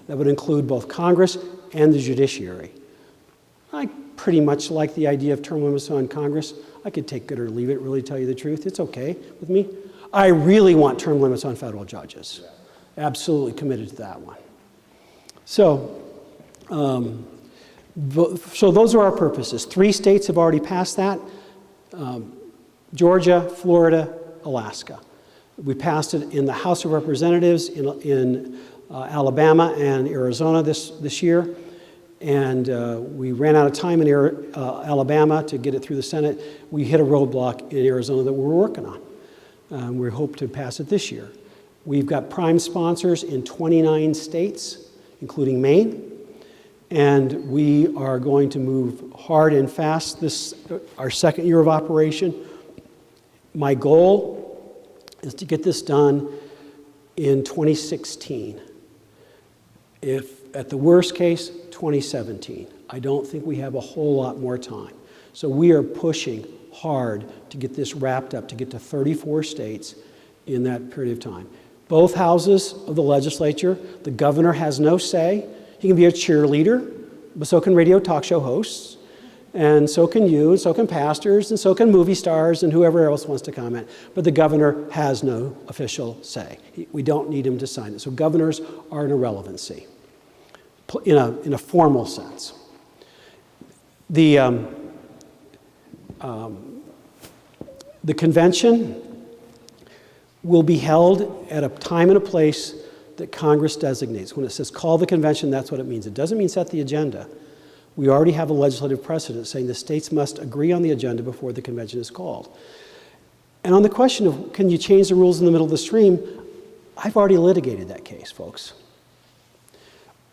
That would include both Congress and the judiciary. I pretty much like the idea of term limits on Congress. I could take it or leave it, really tell you the truth. It's okay with me. I really want term limits on federal judges. Absolutely committed to that one. So those are our purposes. 3 states have already passed that: Georgia, Florida, Alaska. We passed it in the House of Representatives in Alabama and Arizona this year. And we ran out of time in Alabama to get it through the Senate. We hit a roadblock in Arizona that we're working on. We hope to pass it this year. We've got prime sponsors in 29 states, including Maine. And we are going to move hard and fast our 2nd year of operation. My goal is to get this done in 2016. If, at the worst case, 2017. I don't think we have a whole lot more time. So we are pushing hard to get this wrapped up, to get to 34 states in that period of time. Both houses of the legislature, the governor has no say. He can be a cheerleader, but so can radio talk show hosts, and so can you, and so can pastors, and so can movie stars, and whoever else wants to comment. But the governor has no official say. We don't need him to sign it. So governors are an irrelevancy in a formal sense. The convention will be held at a time and a place that Congress designates. When it says call the convention, that's what it means. It doesn't mean set the agenda. We already have a legislative precedent saying the states must agree on the agenda before the convention is called. And on the question of can you change the rules in the middle of the stream, I've already litigated that case, folks.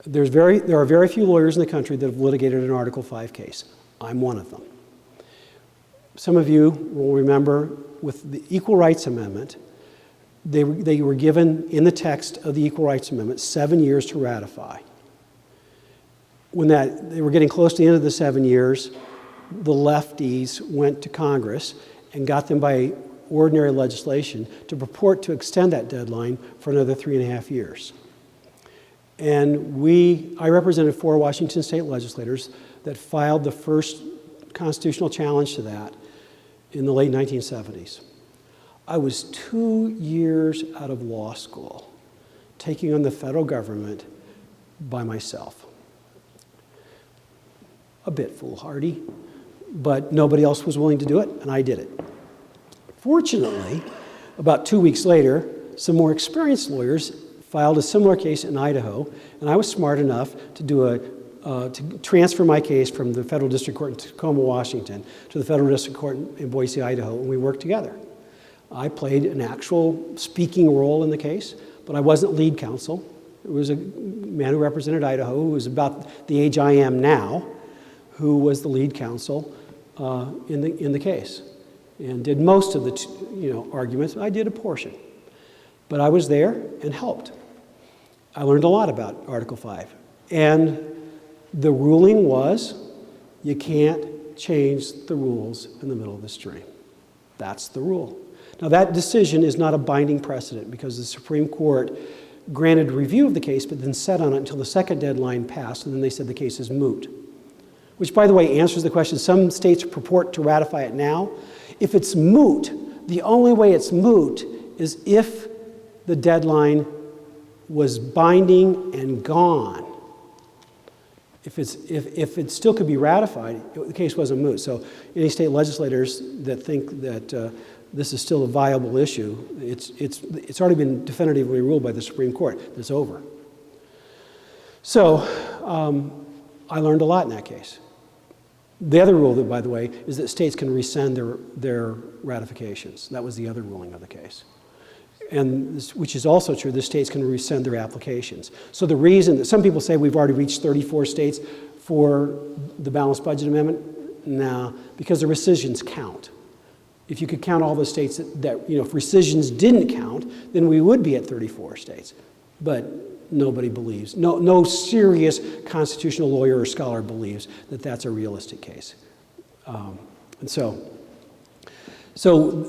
There are very few lawyers in the country that have litigated an Article 5 case. I'm one of them. Some of you will remember with the Equal Rights Amendment, they were given in the text of the Equal Rights Amendment 7 years to ratify. When they were getting close to the end of the 7 years, the lefties went to Congress and got them by ordinary legislation to purport to extend that deadline for another 3.5 years. And I represented 4 Washington state legislators that filed the first constitutional challenge to that in the late 1970s. I was 2 years out of law school, taking on the federal government by myself. A bit foolhardy, but nobody else was willing to do it, and I did it. Fortunately, about 2 weeks later, some more experienced lawyers filed a similar case in Idaho, and I was smart enough to to transfer my case from the federal district court in Tacoma, Washington, to the federal district court in Boise, Idaho, and we worked together. I played an actual speaking role in the case, but I wasn't lead counsel. It was a man who represented Idaho, who was about the age I am now, who was the lead counsel in the case, and did most of the arguments. I did a portion, but I was there and helped. I learned a lot about Article 5, and the ruling was you can't change the rules in the middle of the stream. That's the rule. Now that decision is not a binding precedent because the Supreme Court granted review of the case but then sat on it until the second deadline passed, and then they said the case is moot. Which, by the way, answers the question, some states purport to ratify it now. If it's moot, the only way it's moot is if the deadline was binding and gone. If it still could be ratified, the case wasn't moot. So any state legislators that think that this is still a viable issue, it's already been definitively ruled by the Supreme Court. It's over. So I learned a lot in that case. The other rule, by the way, is that states can rescind their ratifications. That was the other ruling of the case. And which is also true, the states can rescind their applications. So the reason that some people say we've already reached 34 states for the balanced budget amendment, no, because the rescissions count. If you could count all the states that if rescissions didn't count, then we would be at 34 states. But nobody believes, no serious constitutional lawyer or scholar believes that that's a realistic case. And so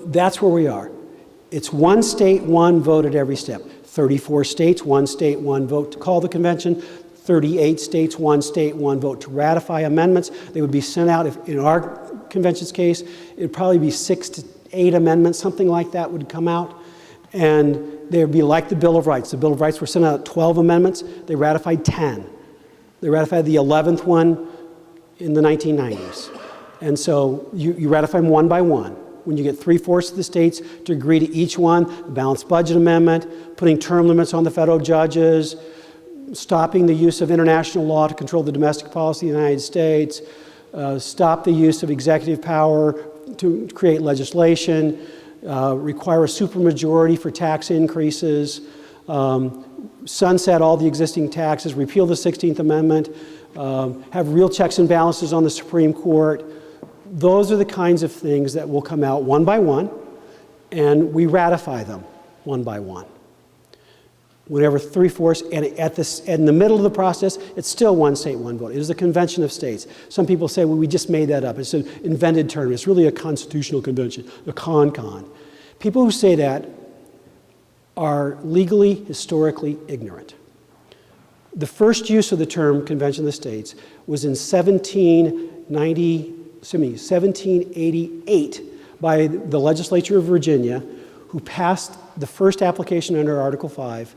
that's where we are. It's one state, one vote at every step. 34 states, one state, one vote to call the convention. 38 states, one state, one vote to ratify amendments. They would be sent out, if in our convention's case, it would probably be 6 to 8 amendments, something like that would come out. And they would be like the Bill of Rights. The Bill of Rights were sent out 12 amendments. They ratified 10. They ratified the 11th one in the 1990s. And so you ratify them one by one. When you get 3/4 of the states to agree to each one, the balanced budget amendment, putting term limits on the federal judges, stopping the use of international law to control the domestic policy of the United States, stop the use of executive power to create legislation, require a supermajority for tax increases, sunset all the existing taxes, repeal the 16th Amendment, have real checks and balances on the Supreme Court. Those are the kinds of things that will come out one by one, and we ratify them one by one. Whenever 3/4, and in the middle of the process, it's still one state, one vote. It is a convention of states. Some people say, well, we just made that up. It's an invented term. It's really a constitutional convention, a con. People who say that are legally, historically ignorant. The first use of the term Convention of the States was in 1788 by the legislature of Virginia, who passed the first application under Article 5.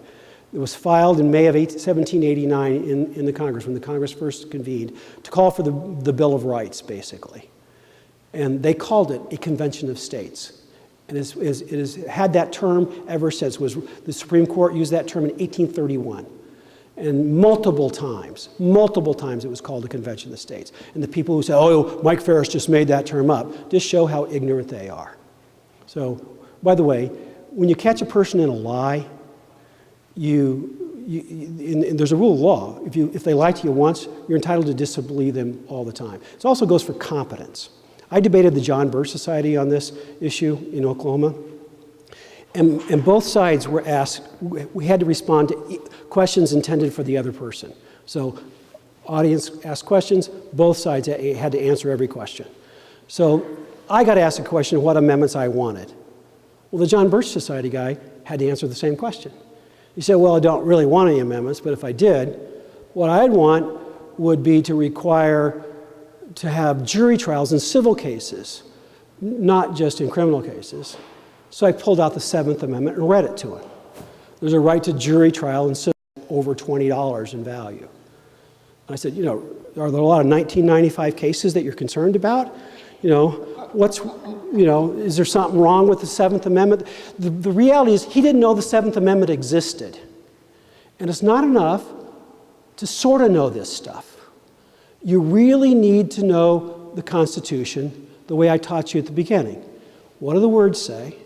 It was filed in May of 1789 in the Congress, when the Congress first convened, to call for the Bill of Rights, basically. And they called it a Convention of States. And it has had that term ever since. The Supreme Court used that term in 1831. And multiple times it was called a Convention of the States. And the people who say, oh, Mike Farris just made that term up, just show how ignorant they are. So, by the way, when you catch a person in a lie, and there's a rule of law. If they lie to you once, you're entitled to disbelieve them all the time. It also goes for competence. I debated the John Birch Society on this issue in Oklahoma. And both sides were asked, we had to respond to questions intended for the other person. So audience asked questions, both sides had to answer every question. So I got to ask the question of what amendments I wanted. Well, the John Birch Society guy had to answer the same question. He said, well, I don't really want any amendments, but if I did, what I'd want would be to require to have jury trials in civil cases, not just in criminal cases. So I pulled out the 7th Amendment and read it to him. There's a right to jury trial in civil over $20 in value. I said, you know, are there a lot of 1995 cases that you're concerned about? You know, is there something wrong with the 7th Amendment? The reality is he didn't know the 7th Amendment existed. And it's not enough to sort of know this stuff. You really need to know the Constitution the way I taught you at the beginning. What do the words say?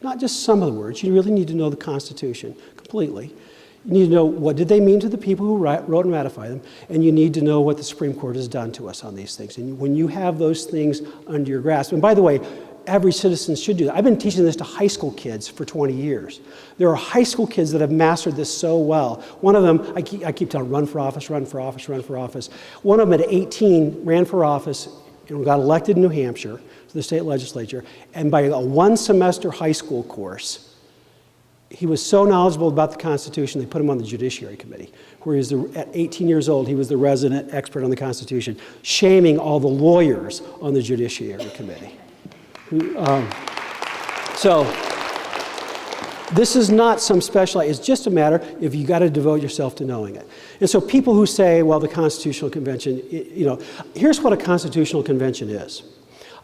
Not just some of the words. You really need to know the Constitution completely. You need to know what did they mean to the people who wrote and ratified them, and you need to know what the Supreme Court has done to us on these things. And when you have those things under your grasp, and by the way, every citizen should do that. I've been teaching this to high school kids for 20 years. There are high school kids that have mastered this so well. One of them, I keep telling, run for office, run for office, run for office. One of them at 18 ran for office and got elected in New Hampshire to the state legislature, and by a one-semester high school course, he was so knowledgeable about the Constitution, they put him on the Judiciary Committee, where he was at 18 years old, he was the resident expert on the Constitution, shaming all the lawyers on the Judiciary Committee. So this is not some special, it's just a matter if you got to devote yourself to knowing it. And so people who say, well, the Constitutional Convention, you know, here's what a Constitutional Convention is.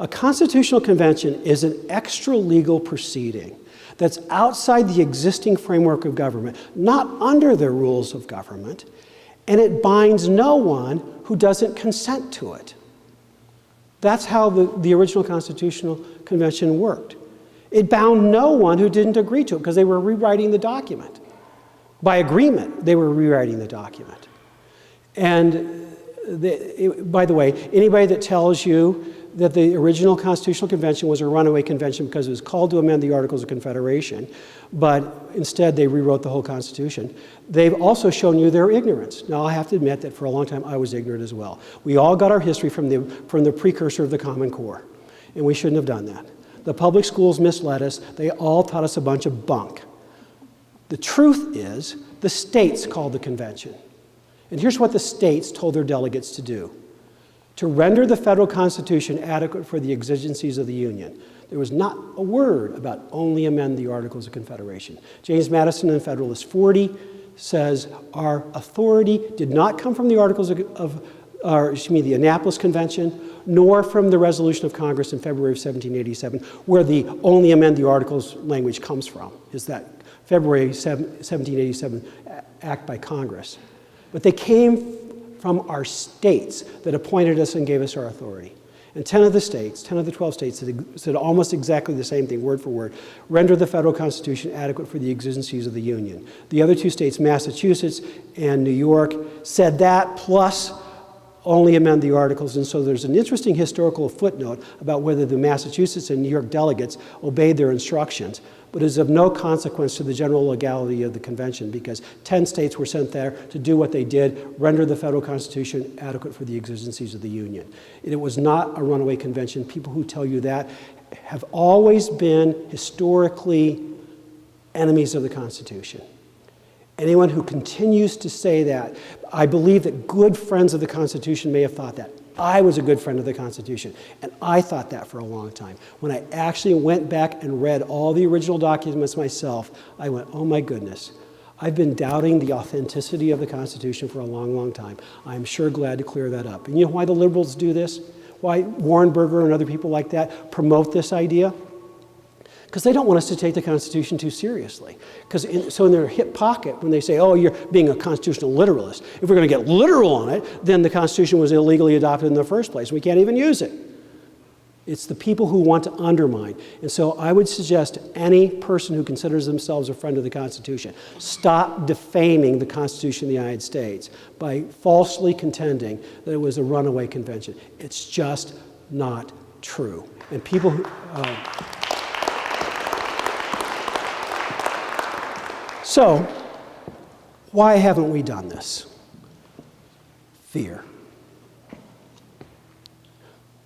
A Constitutional Convention is an extra legal proceeding that's outside the existing framework of government, not under the rules of government, and it binds no one who doesn't consent to it. That's how the original Constitutional Convention worked. It bound no one who didn't agree to it because they were rewriting the document. By agreement, they were rewriting the document. And by the way, anybody that tells you that the original Constitutional Convention was a runaway convention because it was called to amend the Articles of Confederation, but instead they rewrote the whole Constitution, they've also shown you their ignorance. Now, I have to admit that for a long time I was ignorant as well. We all got our history from the precursor of the Common Core, and we shouldn't have done that. The public schools misled us. They all taught us a bunch of bunk. The truth is, the states called the convention. And here's what the states told their delegates to do: to render the federal Constitution adequate for the exigencies of the Union. There was not a word about only amend the Articles of Confederation. James Madison in Federalist 40 says, our authority did not come from the Articles the Annapolis Convention, nor from the resolution of Congress in February of 1787, where the only amend the Articles language comes from, is that February 1787 act by Congress. But they came from our states that appointed us and gave us our authority. And 10 of the 12 states said almost exactly the same thing, word for word: render the federal Constitution adequate for the exigencies of the Union. The other 2 states, Massachusetts and New York, said that plus only amend the Articles. And so there's an interesting historical footnote about whether the Massachusetts and New York delegates obeyed their instructions, but is of no consequence to the general legality of the convention, because 10 states were sent there to do what they did: render the federal Constitution adequate for the exigencies of the Union. It was not a runaway convention. People who tell you that have always been historically enemies of the Constitution. Anyone who continues to say that, I believe that good friends of the Constitution may have thought that. I was a good friend of the Constitution, and I thought that for a long time. When I actually went back and read all the original documents myself, I went, oh my goodness, I've been doubting the authenticity of the Constitution for a long, long time. I'm sure glad to clear that up. And you know why the liberals do this? Why Warren Burger and other people like that promote this idea? Because they don't want us to take the Constitution too seriously. So in their hip pocket, when they say, oh, you're being a constitutional literalist, if we're going to get literal on it, then the Constitution was illegally adopted in the first place. We can't even use it. It's the people who want to undermine. And so I would suggest to any person who considers themselves a friend of the Constitution, stop defaming the Constitution of the United States by falsely contending that it was a runaway convention. It's just not true. And people who... So, why haven't we done this? Fear.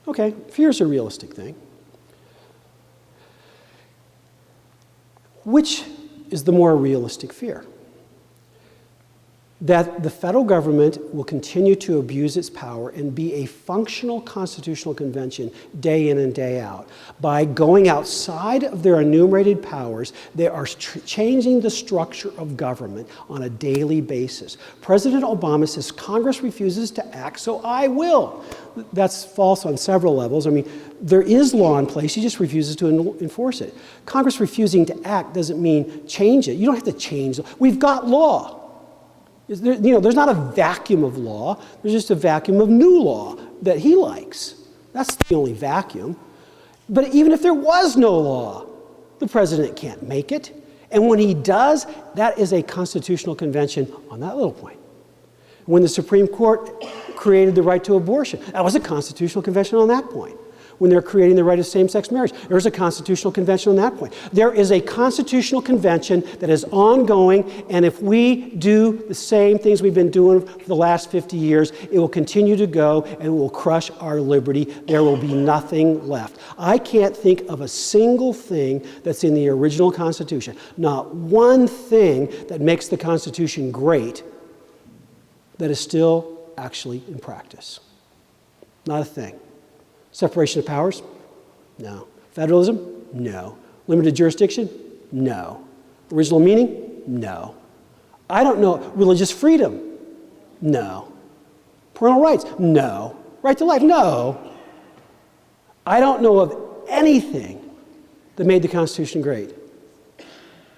Okay, fear is a realistic thing. Which is the more realistic fear? That the federal government will continue to abuse its power and be a functional constitutional convention day in and day out. By going outside of their enumerated powers, they are changing the structure of government on a daily basis. President Obama says, Congress refuses to act, so I will. That's false on several levels. I mean, there is law in place, he just refuses to enforce it. Congress refusing to act doesn't mean change it. You don't have to change. We've got law. There's not a vacuum of law, there's just a vacuum of new law that he likes. That's the only vacuum. But even if there was no law, the president can't make it. And when he does, that is a constitutional convention on that little point. When the Supreme Court created the right to abortion, that was a constitutional convention on that point. When they're creating the right of same-sex marriage, there's a constitutional convention on that point. There is a constitutional convention that is ongoing, and if we do the same things we've been doing for the last 50 years, it will continue to go and it will crush our liberty. There will be nothing left. I can't think of a single thing that's in the original Constitution, not one thing that makes the Constitution great that is still actually in practice. Not a thing. Separation of powers? No. Federalism? No. Limited jurisdiction? No. Original meaning? No. I don't know. Religious freedom? No. Parental rights? No. Right to life? No. I don't know of anything that made the Constitution great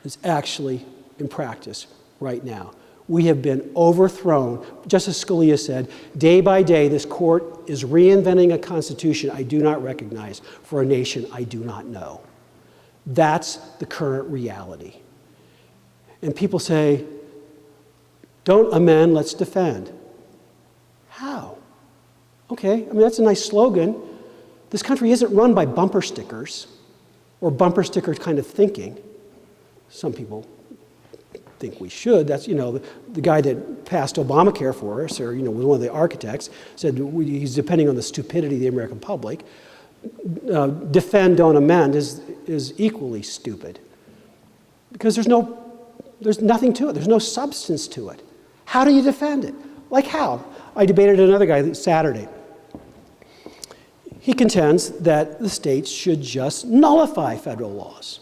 that's actually in practice right now. We have been overthrown. Justice Scalia said, day by day, this court is reinventing a constitution I do not recognize for a nation I do not know. That's the current reality. And people say, don't amend, let's defend. How? Okay, I mean, that's a nice slogan. This country isn't run by bumper stickers or bumper sticker kind of thinking. Some people think we should. That's, the guy that passed Obamacare for us, or, was one of the architects, said he's depending on the stupidity of the American public. Defend, don't amend is equally stupid. Because there's nothing to it. There's no substance to it. How do you defend it? Like how? I debated another guy Saturday. He contends that the states should just nullify federal laws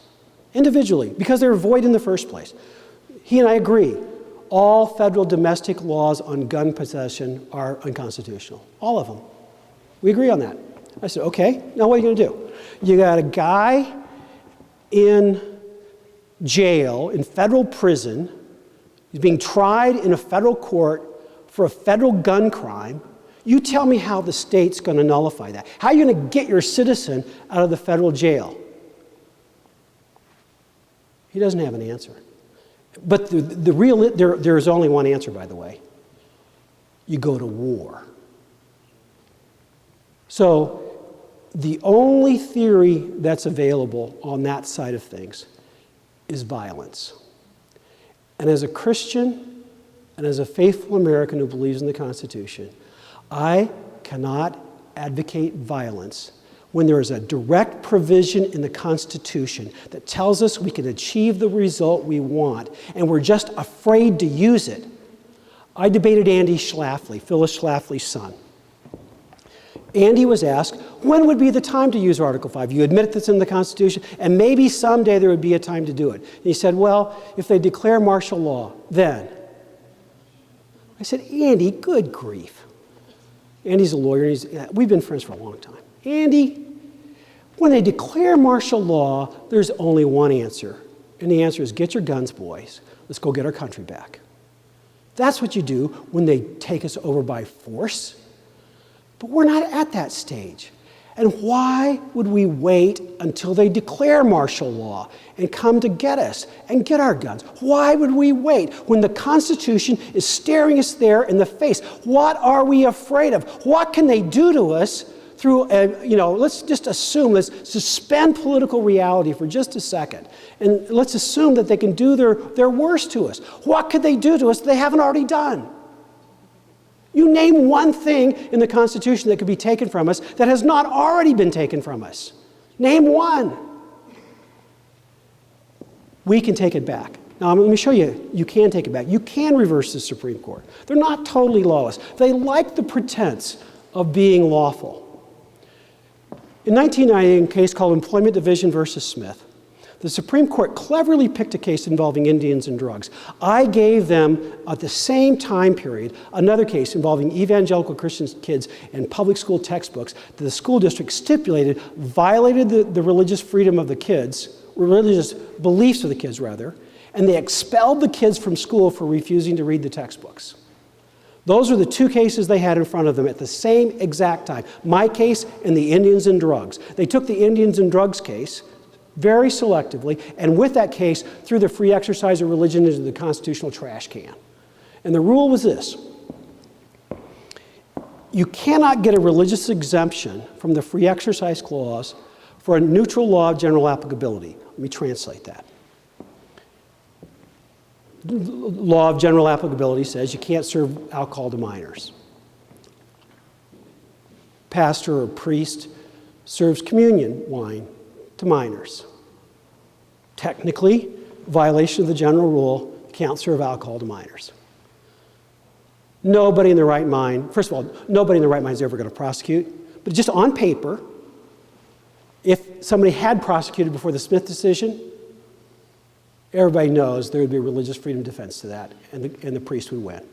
individually because they're void in the first place. He and I agree. All federal domestic laws on gun possession are unconstitutional. All of them. We agree on that. I said, okay, now what are you going to do? You got a guy in jail, in federal prison. He's being tried in a federal court for a federal gun crime. You tell me how the state's going to nullify that. How are you going to get your citizen out of the federal jail? He doesn't have an answer. But there is only one answer, by the way. You go to war. So the only theory that's available on that side of things is violence. And as a Christian and as a faithful American who believes in the Constitution, I cannot advocate violence when there is a direct provision in the Constitution that tells us we can achieve the result we want, and we're just afraid to use it. I debated Andy Schlafly, Phyllis Schlafly's son. Andy was asked, when would be the time to use Article 5? You admit that's in the Constitution, and maybe someday there would be a time to do it. And he said, well, if they declare martial law, then. I said, Andy, good grief. Andy's a lawyer. We've been friends for a long time. Andy, when they declare martial law, there's only one answer. And the answer is, get your guns, boys. Let's go get our country back. That's what you do when they take us over by force. But we're not at that stage. And why would we wait until they declare martial law and come to get us and get our guns? Why would we wait when the Constitution is staring us there in the face? What are we afraid of? What can they do to us through, let's just assume, let's suspend political reality for just a second. And let's assume that they can do their worst to us. What could they do to us they haven't already done? You name one thing in the Constitution that could be taken from us that has not already been taken from us. Name one. we can take it back. Now, let me show you, you can take it back. You can reverse the Supreme Court. They're not totally lawless. They like the pretense of being lawful. In 1990, in a case called Employment Division versus Smith, the Supreme Court cleverly picked a case involving Indians and drugs. I gave them, at the same time period, another case involving evangelical Christian kids and public school textbooks that the school district stipulated violated the religious freedom of the kids, religious beliefs of the kids, rather, and they expelled the kids from school for refusing to read the textbooks. Those are the two cases they had in front of them at the same exact time. My case and the Indians and drugs. They took the Indians and drugs case very selectively, and with that case, threw the free exercise of religion into the constitutional trash can. And the rule was this: you cannot get a religious exemption from the free exercise clause for a neutral law of general applicability. Let me translate that. The law of general applicability says you can't serve alcohol to minors. Pastor or priest serves communion wine to minors. Technically, violation of the general rule, you can't serve alcohol to minors. Nobody in their right mind, first of all, nobody in their right mind is ever going to prosecute, but just on paper, if somebody had prosecuted before the Smith decision, everybody knows there would be a religious freedom defense to that, and the priest would win.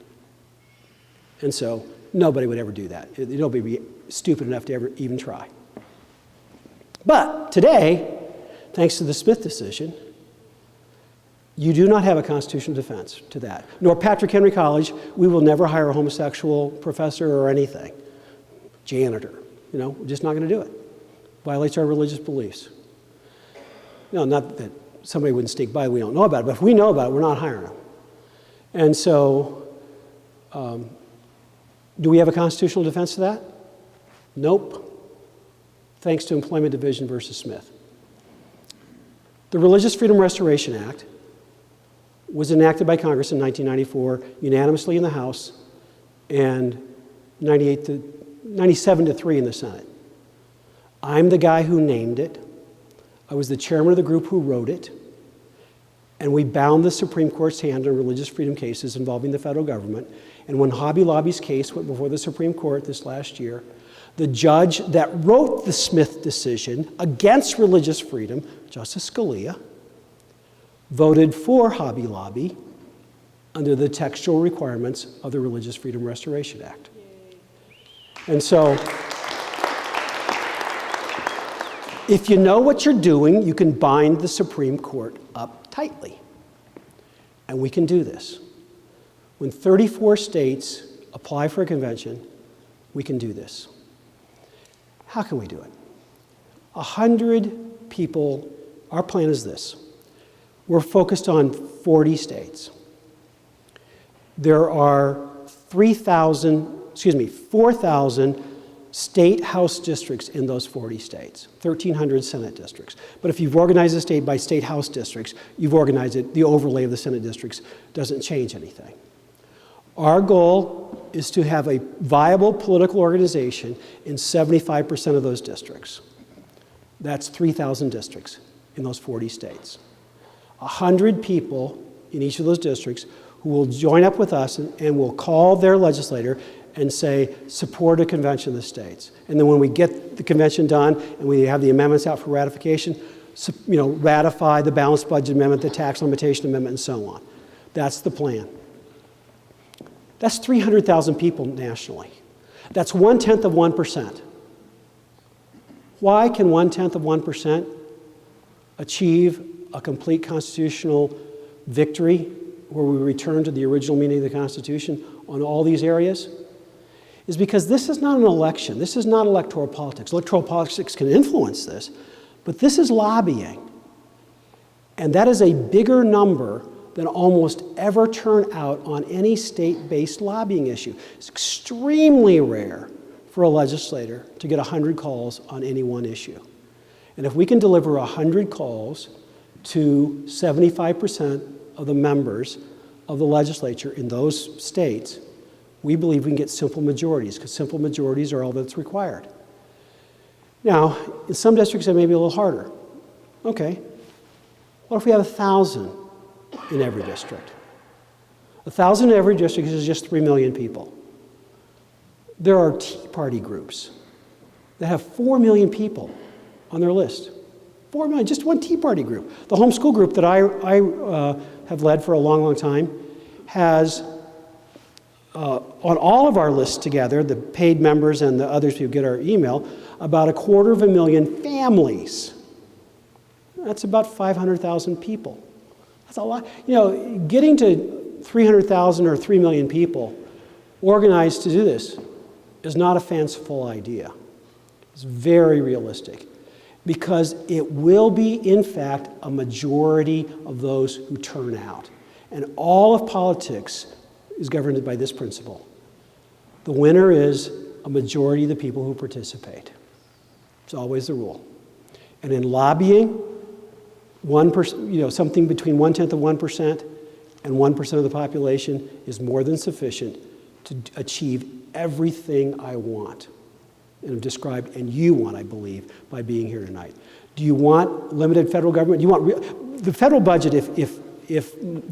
And so nobody would ever do that. Nobody would be stupid enough to ever even try. But today, thanks to the Smith decision, you do not have a constitutional defense to that. Nor Patrick Henry College, we will never hire a homosexual professor or anything. Janitor, we're just not going to do it. Violates our religious beliefs. No, not that somebody wouldn't sneak by, we don't know about it, but if we know about it, we're not hiring them. And so, do we have a constitutional defense to that? Nope. Thanks to Employment Division versus Smith. The Religious Freedom Restoration Act was enacted by Congress in 1994, unanimously in the House, and 97-3 in the Senate. I'm the guy who named it. I was the chairman of the group who wrote it, and we bound the Supreme Court's hand on religious freedom cases involving the federal government. And when Hobby Lobby's case went before the Supreme Court this last year, the judge that wrote the Smith decision against religious freedom, Justice Scalia, voted for Hobby Lobby under the textual requirements of the Religious Freedom Restoration Act. And so, if you know what you're doing, you can bind the Supreme Court up tightly. And we can do this. When 34 states apply for a convention, we can do this. How can we do it? 100 people, our plan is this. We're focused on 40 states. There are 4,000 state house districts in those 40 states, 1,300 Senate districts. But if you've organized a state by state house districts, you've organized it, the overlay of the Senate districts doesn't change anything. Our goal is to have a viable political organization in 75% of those districts. That's 3,000 districts in those 40 states. 100 people in each of those districts who will join up with us and will call their legislator and say, support a convention of the states. And then when we get the convention done and we have the amendments out for ratification, ratify the balanced budget amendment, the tax limitation amendment, and so on. That's the plan. That's 300,000 people nationally. That's 1/10 of 1%. Why can 1/10 of 1% achieve a complete constitutional victory where we return to the original meaning of the Constitution on all these areas? Is because this is not an election. This is not electoral politics. Electoral politics can influence this, but this is lobbying. And that is a bigger number than almost ever turn out on any state-based lobbying issue. It's extremely rare for a legislator to get 100 calls on any one issue. And if we can deliver 100 calls to 75% of the members of the legislature in those states, we believe we can get simple majorities, because simple majorities are all that's required. Now, in some districts, it may be a little harder. Okay, What if we have 1,000 in every district? 1,000 in every district is just 3 million people. There are Tea Party groups that have 4 million people on their list. 4 million, just one Tea Party group. The homeschool group that I have led for a long, long time has, on all of our lists together, the paid members and the others who get our email, about 250,000 families. That's about 500,000 people. That's a lot. You know, getting to 300,000 or 3 million people organized to do this is not a fanciful idea. It's very realistic, because it will be, in fact, a majority of those who turn out. And all of politics is governed by this principle. The winner is a majority of the people who participate. It's always the rule. And in lobbying, 1%, you know, something between 1/10 of 1% and 1% of the population is more than sufficient to achieve everything I want and have described, and you want, I believe, by being here tonight. Do you want limited federal government? Do you want the federal budget? If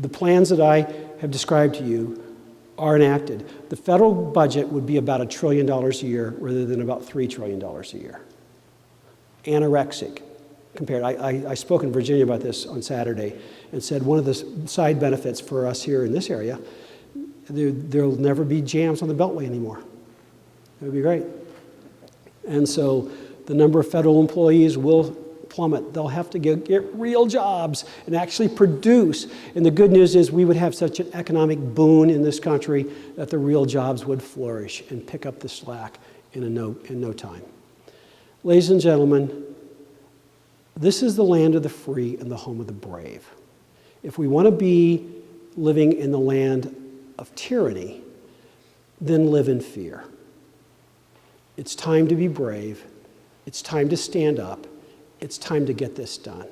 the plans that I have described to you are enacted, the federal budget would be about $1 trillion a year rather than about $3 trillion a year. Anorexic compared. I spoke in Virginia about this on Saturday and said one of the side benefits for us here in this area, there'll never be jams on the Beltway anymore. It would be great. And so the number of federal employees will plummet. They'll have to get real jobs and actually produce. And the good news is we would have such an economic boon in this country that the real jobs would flourish and pick up the slack in no time. Ladies and gentlemen, this is the land of the free and the home of the brave. If we want to be living in the land of tyranny, then live in fear. It's time to be brave. It's time to stand up. It's time to get this done.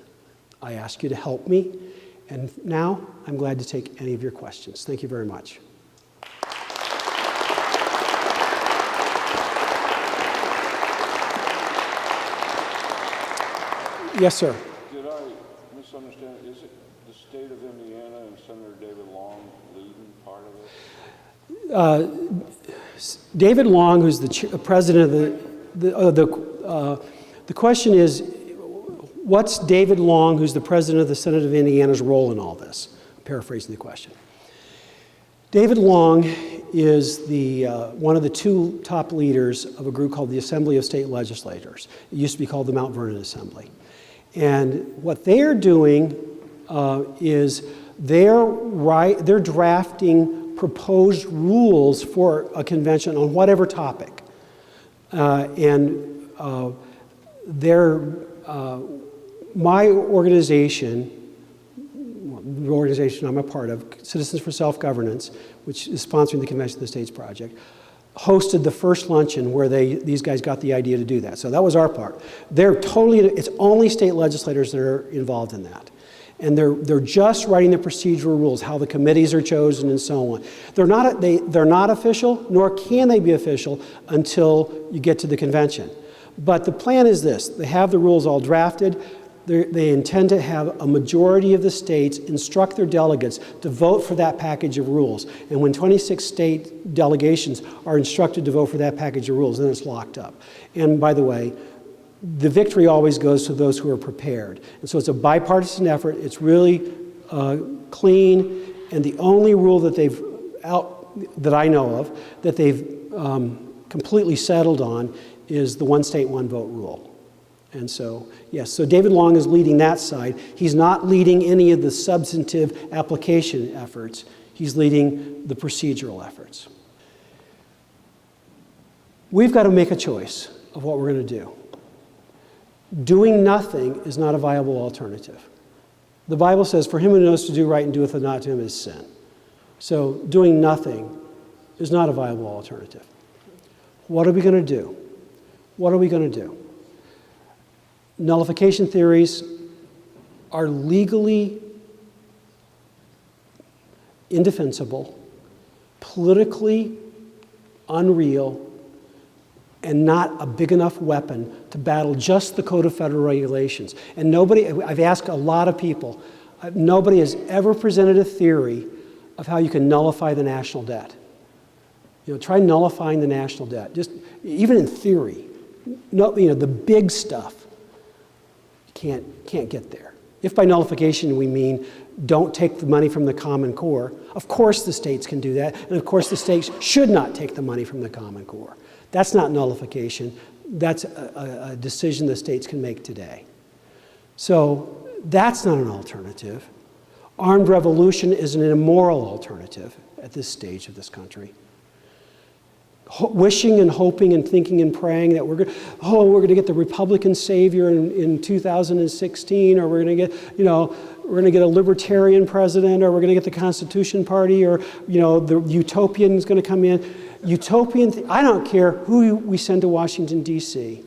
I ask you to help me, and now I'm glad to take any of your questions. Thank you very much. Yes, sir. Did I misunderstand? Is it the state of Indiana and Senator David Long leading part of it? David Long, who's the president of the question is, what's David Long, who's the president of the Senate of Indiana's role in all this? I'm paraphrasing the question. David Long is the one of the two top leaders of a group called the Assembly of State Legislators. It used to be called the Mount Vernon Assembly. And what they're doing is they're drafting proposed rules for a convention on whatever topic. My organization, the organization I'm a part of, Citizens for Self-Governance, which is sponsoring the Convention of the States Project, hosted the first luncheon where these guys got the idea to do that. So that was our part. It's only state legislators that are involved in that. And they're just writing the procedural rules, how the committees are chosen and so on. They're not official, nor can they be official until you get to the convention. But the plan is this: they have the rules all drafted. They intend to have a majority of the states instruct their delegates to vote for that package of rules. And when 26 state delegations are instructed to vote for that package of rules, then it's locked up. And by the way, the victory always goes to those who are prepared. And so it's a bipartisan effort. It's really clean. And the only rule that that I know of, that they've completely settled on is the one state, one vote rule. And so, yes, so David Long is leading that side. He's not leading any of the substantive application efforts. He's leading the procedural efforts. We've got to make a choice of what we're going to do. Doing nothing is not a viable alternative. The Bible says, for him who knows to do right and doeth it not to him is sin. So doing nothing is not a viable alternative. What are we going to do? What are we going to do? Nullification theories are legally indefensible, politically unreal, and not a big enough weapon to battle just the Code of Federal Regulations. And I've asked a lot of people, Nobody has ever presented a theory of how you can nullify the national debt. Try nullifying the national debt, just even in theory. No, the big stuff, you can't get there. If by nullification we mean don't take the money from the Common Core, of course the states can do that, and of course the states should not take the money from the Common Core. That's not nullification. That's a decision the states can make today. So that's not an alternative. Armed revolution is an immoral alternative at this stage of this country. Wishing and hoping and thinking and praying that we're going to get the Republican savior in 2016, or we're going to get a libertarian president, or we're going to get the Constitution Party, or the utopian is going to come in. I don't care who we send to Washington, D.C.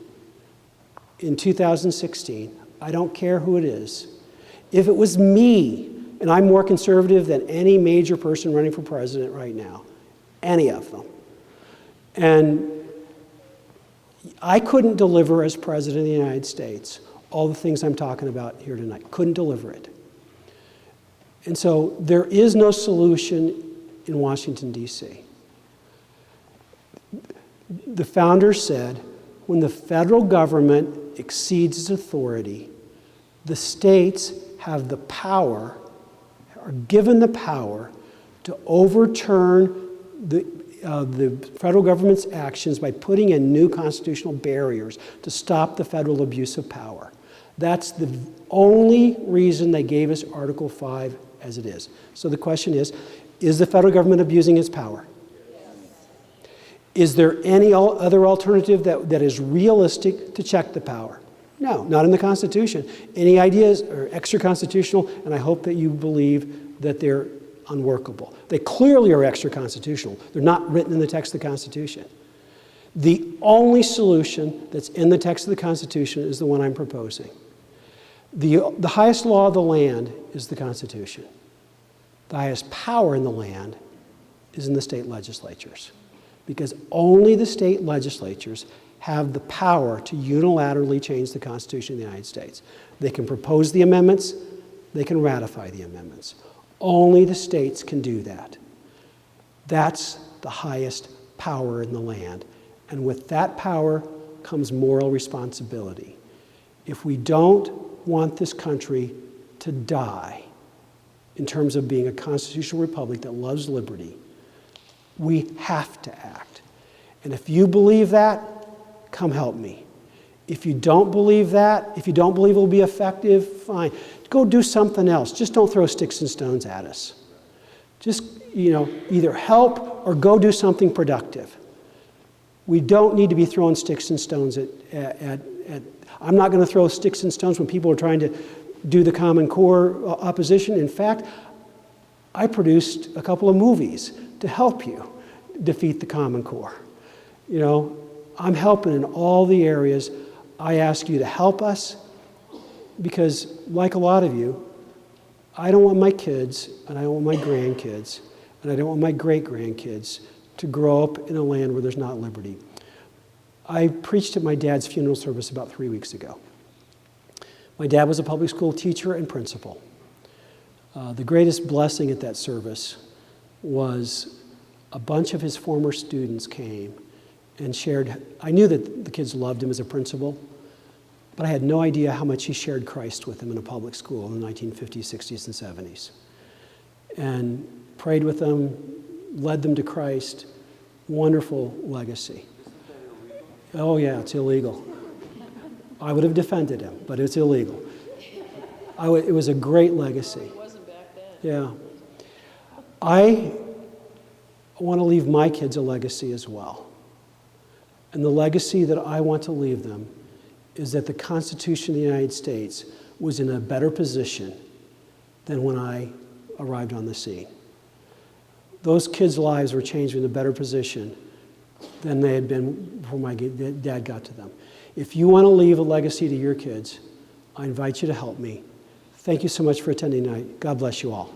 in 2016. I don't care who it is. If it was me, and I'm more conservative than any major person running for president right now, any of them, and I couldn't deliver as president of the United States all the things I'm talking about here tonight. Couldn't deliver it. And so there is no solution in Washington, D.C. The founders said, when the federal government exceeds its authority, the states have the power, are given the power, to overturn the federal government's actions by putting in new constitutional barriers to stop the federal abuse of power. That's the only reason they gave us Article 5 as it is. So the question is the federal government abusing its power? Is there any other alternative that is realistic to check the power? No, not in the Constitution. Any ideas are extra-constitutional, and I hope that you believe that they're unworkable. They clearly are extra-constitutional. They're not written in the text of the Constitution. The only solution that's in the text of the Constitution is the one I'm proposing. The highest law of the land is the Constitution. The highest power in the land is in the state legislatures, because only the state legislatures have the power to unilaterally change the Constitution of the United States. They can propose the amendments, they can ratify the amendments. Only the states can do that. That's the highest power in the land. And with that power comes moral responsibility. If we don't want this country to die in terms of being a constitutional republic that loves liberty, we have to act. And if you believe that, come help me. If you don't believe that, if you don't believe it will be effective, fine. Go do something else. Just don't throw sticks and stones at us. Just, either help or go do something productive. We don't need to be throwing sticks and stones at I'm not going to throw sticks and stones when people are trying to do the Common Core opposition. In fact, I produced a couple of movies to help you defeat the Common Core. I'm helping in all the areas. I ask you to help us because, like a lot of you, I don't want my kids, and I don't want my grandkids, and I don't want my great-grandkids to grow up in a land where there's not liberty. I preached at my dad's funeral service about 3 weeks ago. My dad was a public school teacher and principal. The greatest blessing at that service was a bunch of his former students came and shared. I knew that the kids loved him as a principal, but I had no idea how much he shared Christ with them in a public school in the 1950s, 60s, and 70s. And prayed with them, led them to Christ. Wonderful legacy. Oh yeah, it's illegal. I would have defended him, but it's illegal. It was a great legacy. It wasn't back then. Yeah. I want to leave my kids a legacy as well. And the legacy that I want to leave them is that the Constitution of the United States was in a better position than when I arrived on the scene. Those kids' lives were changed in a better position than they had been before my dad got to them. If you want to leave a legacy to your kids, I invite you to help me. Thank you so much for attending tonight. God bless you all.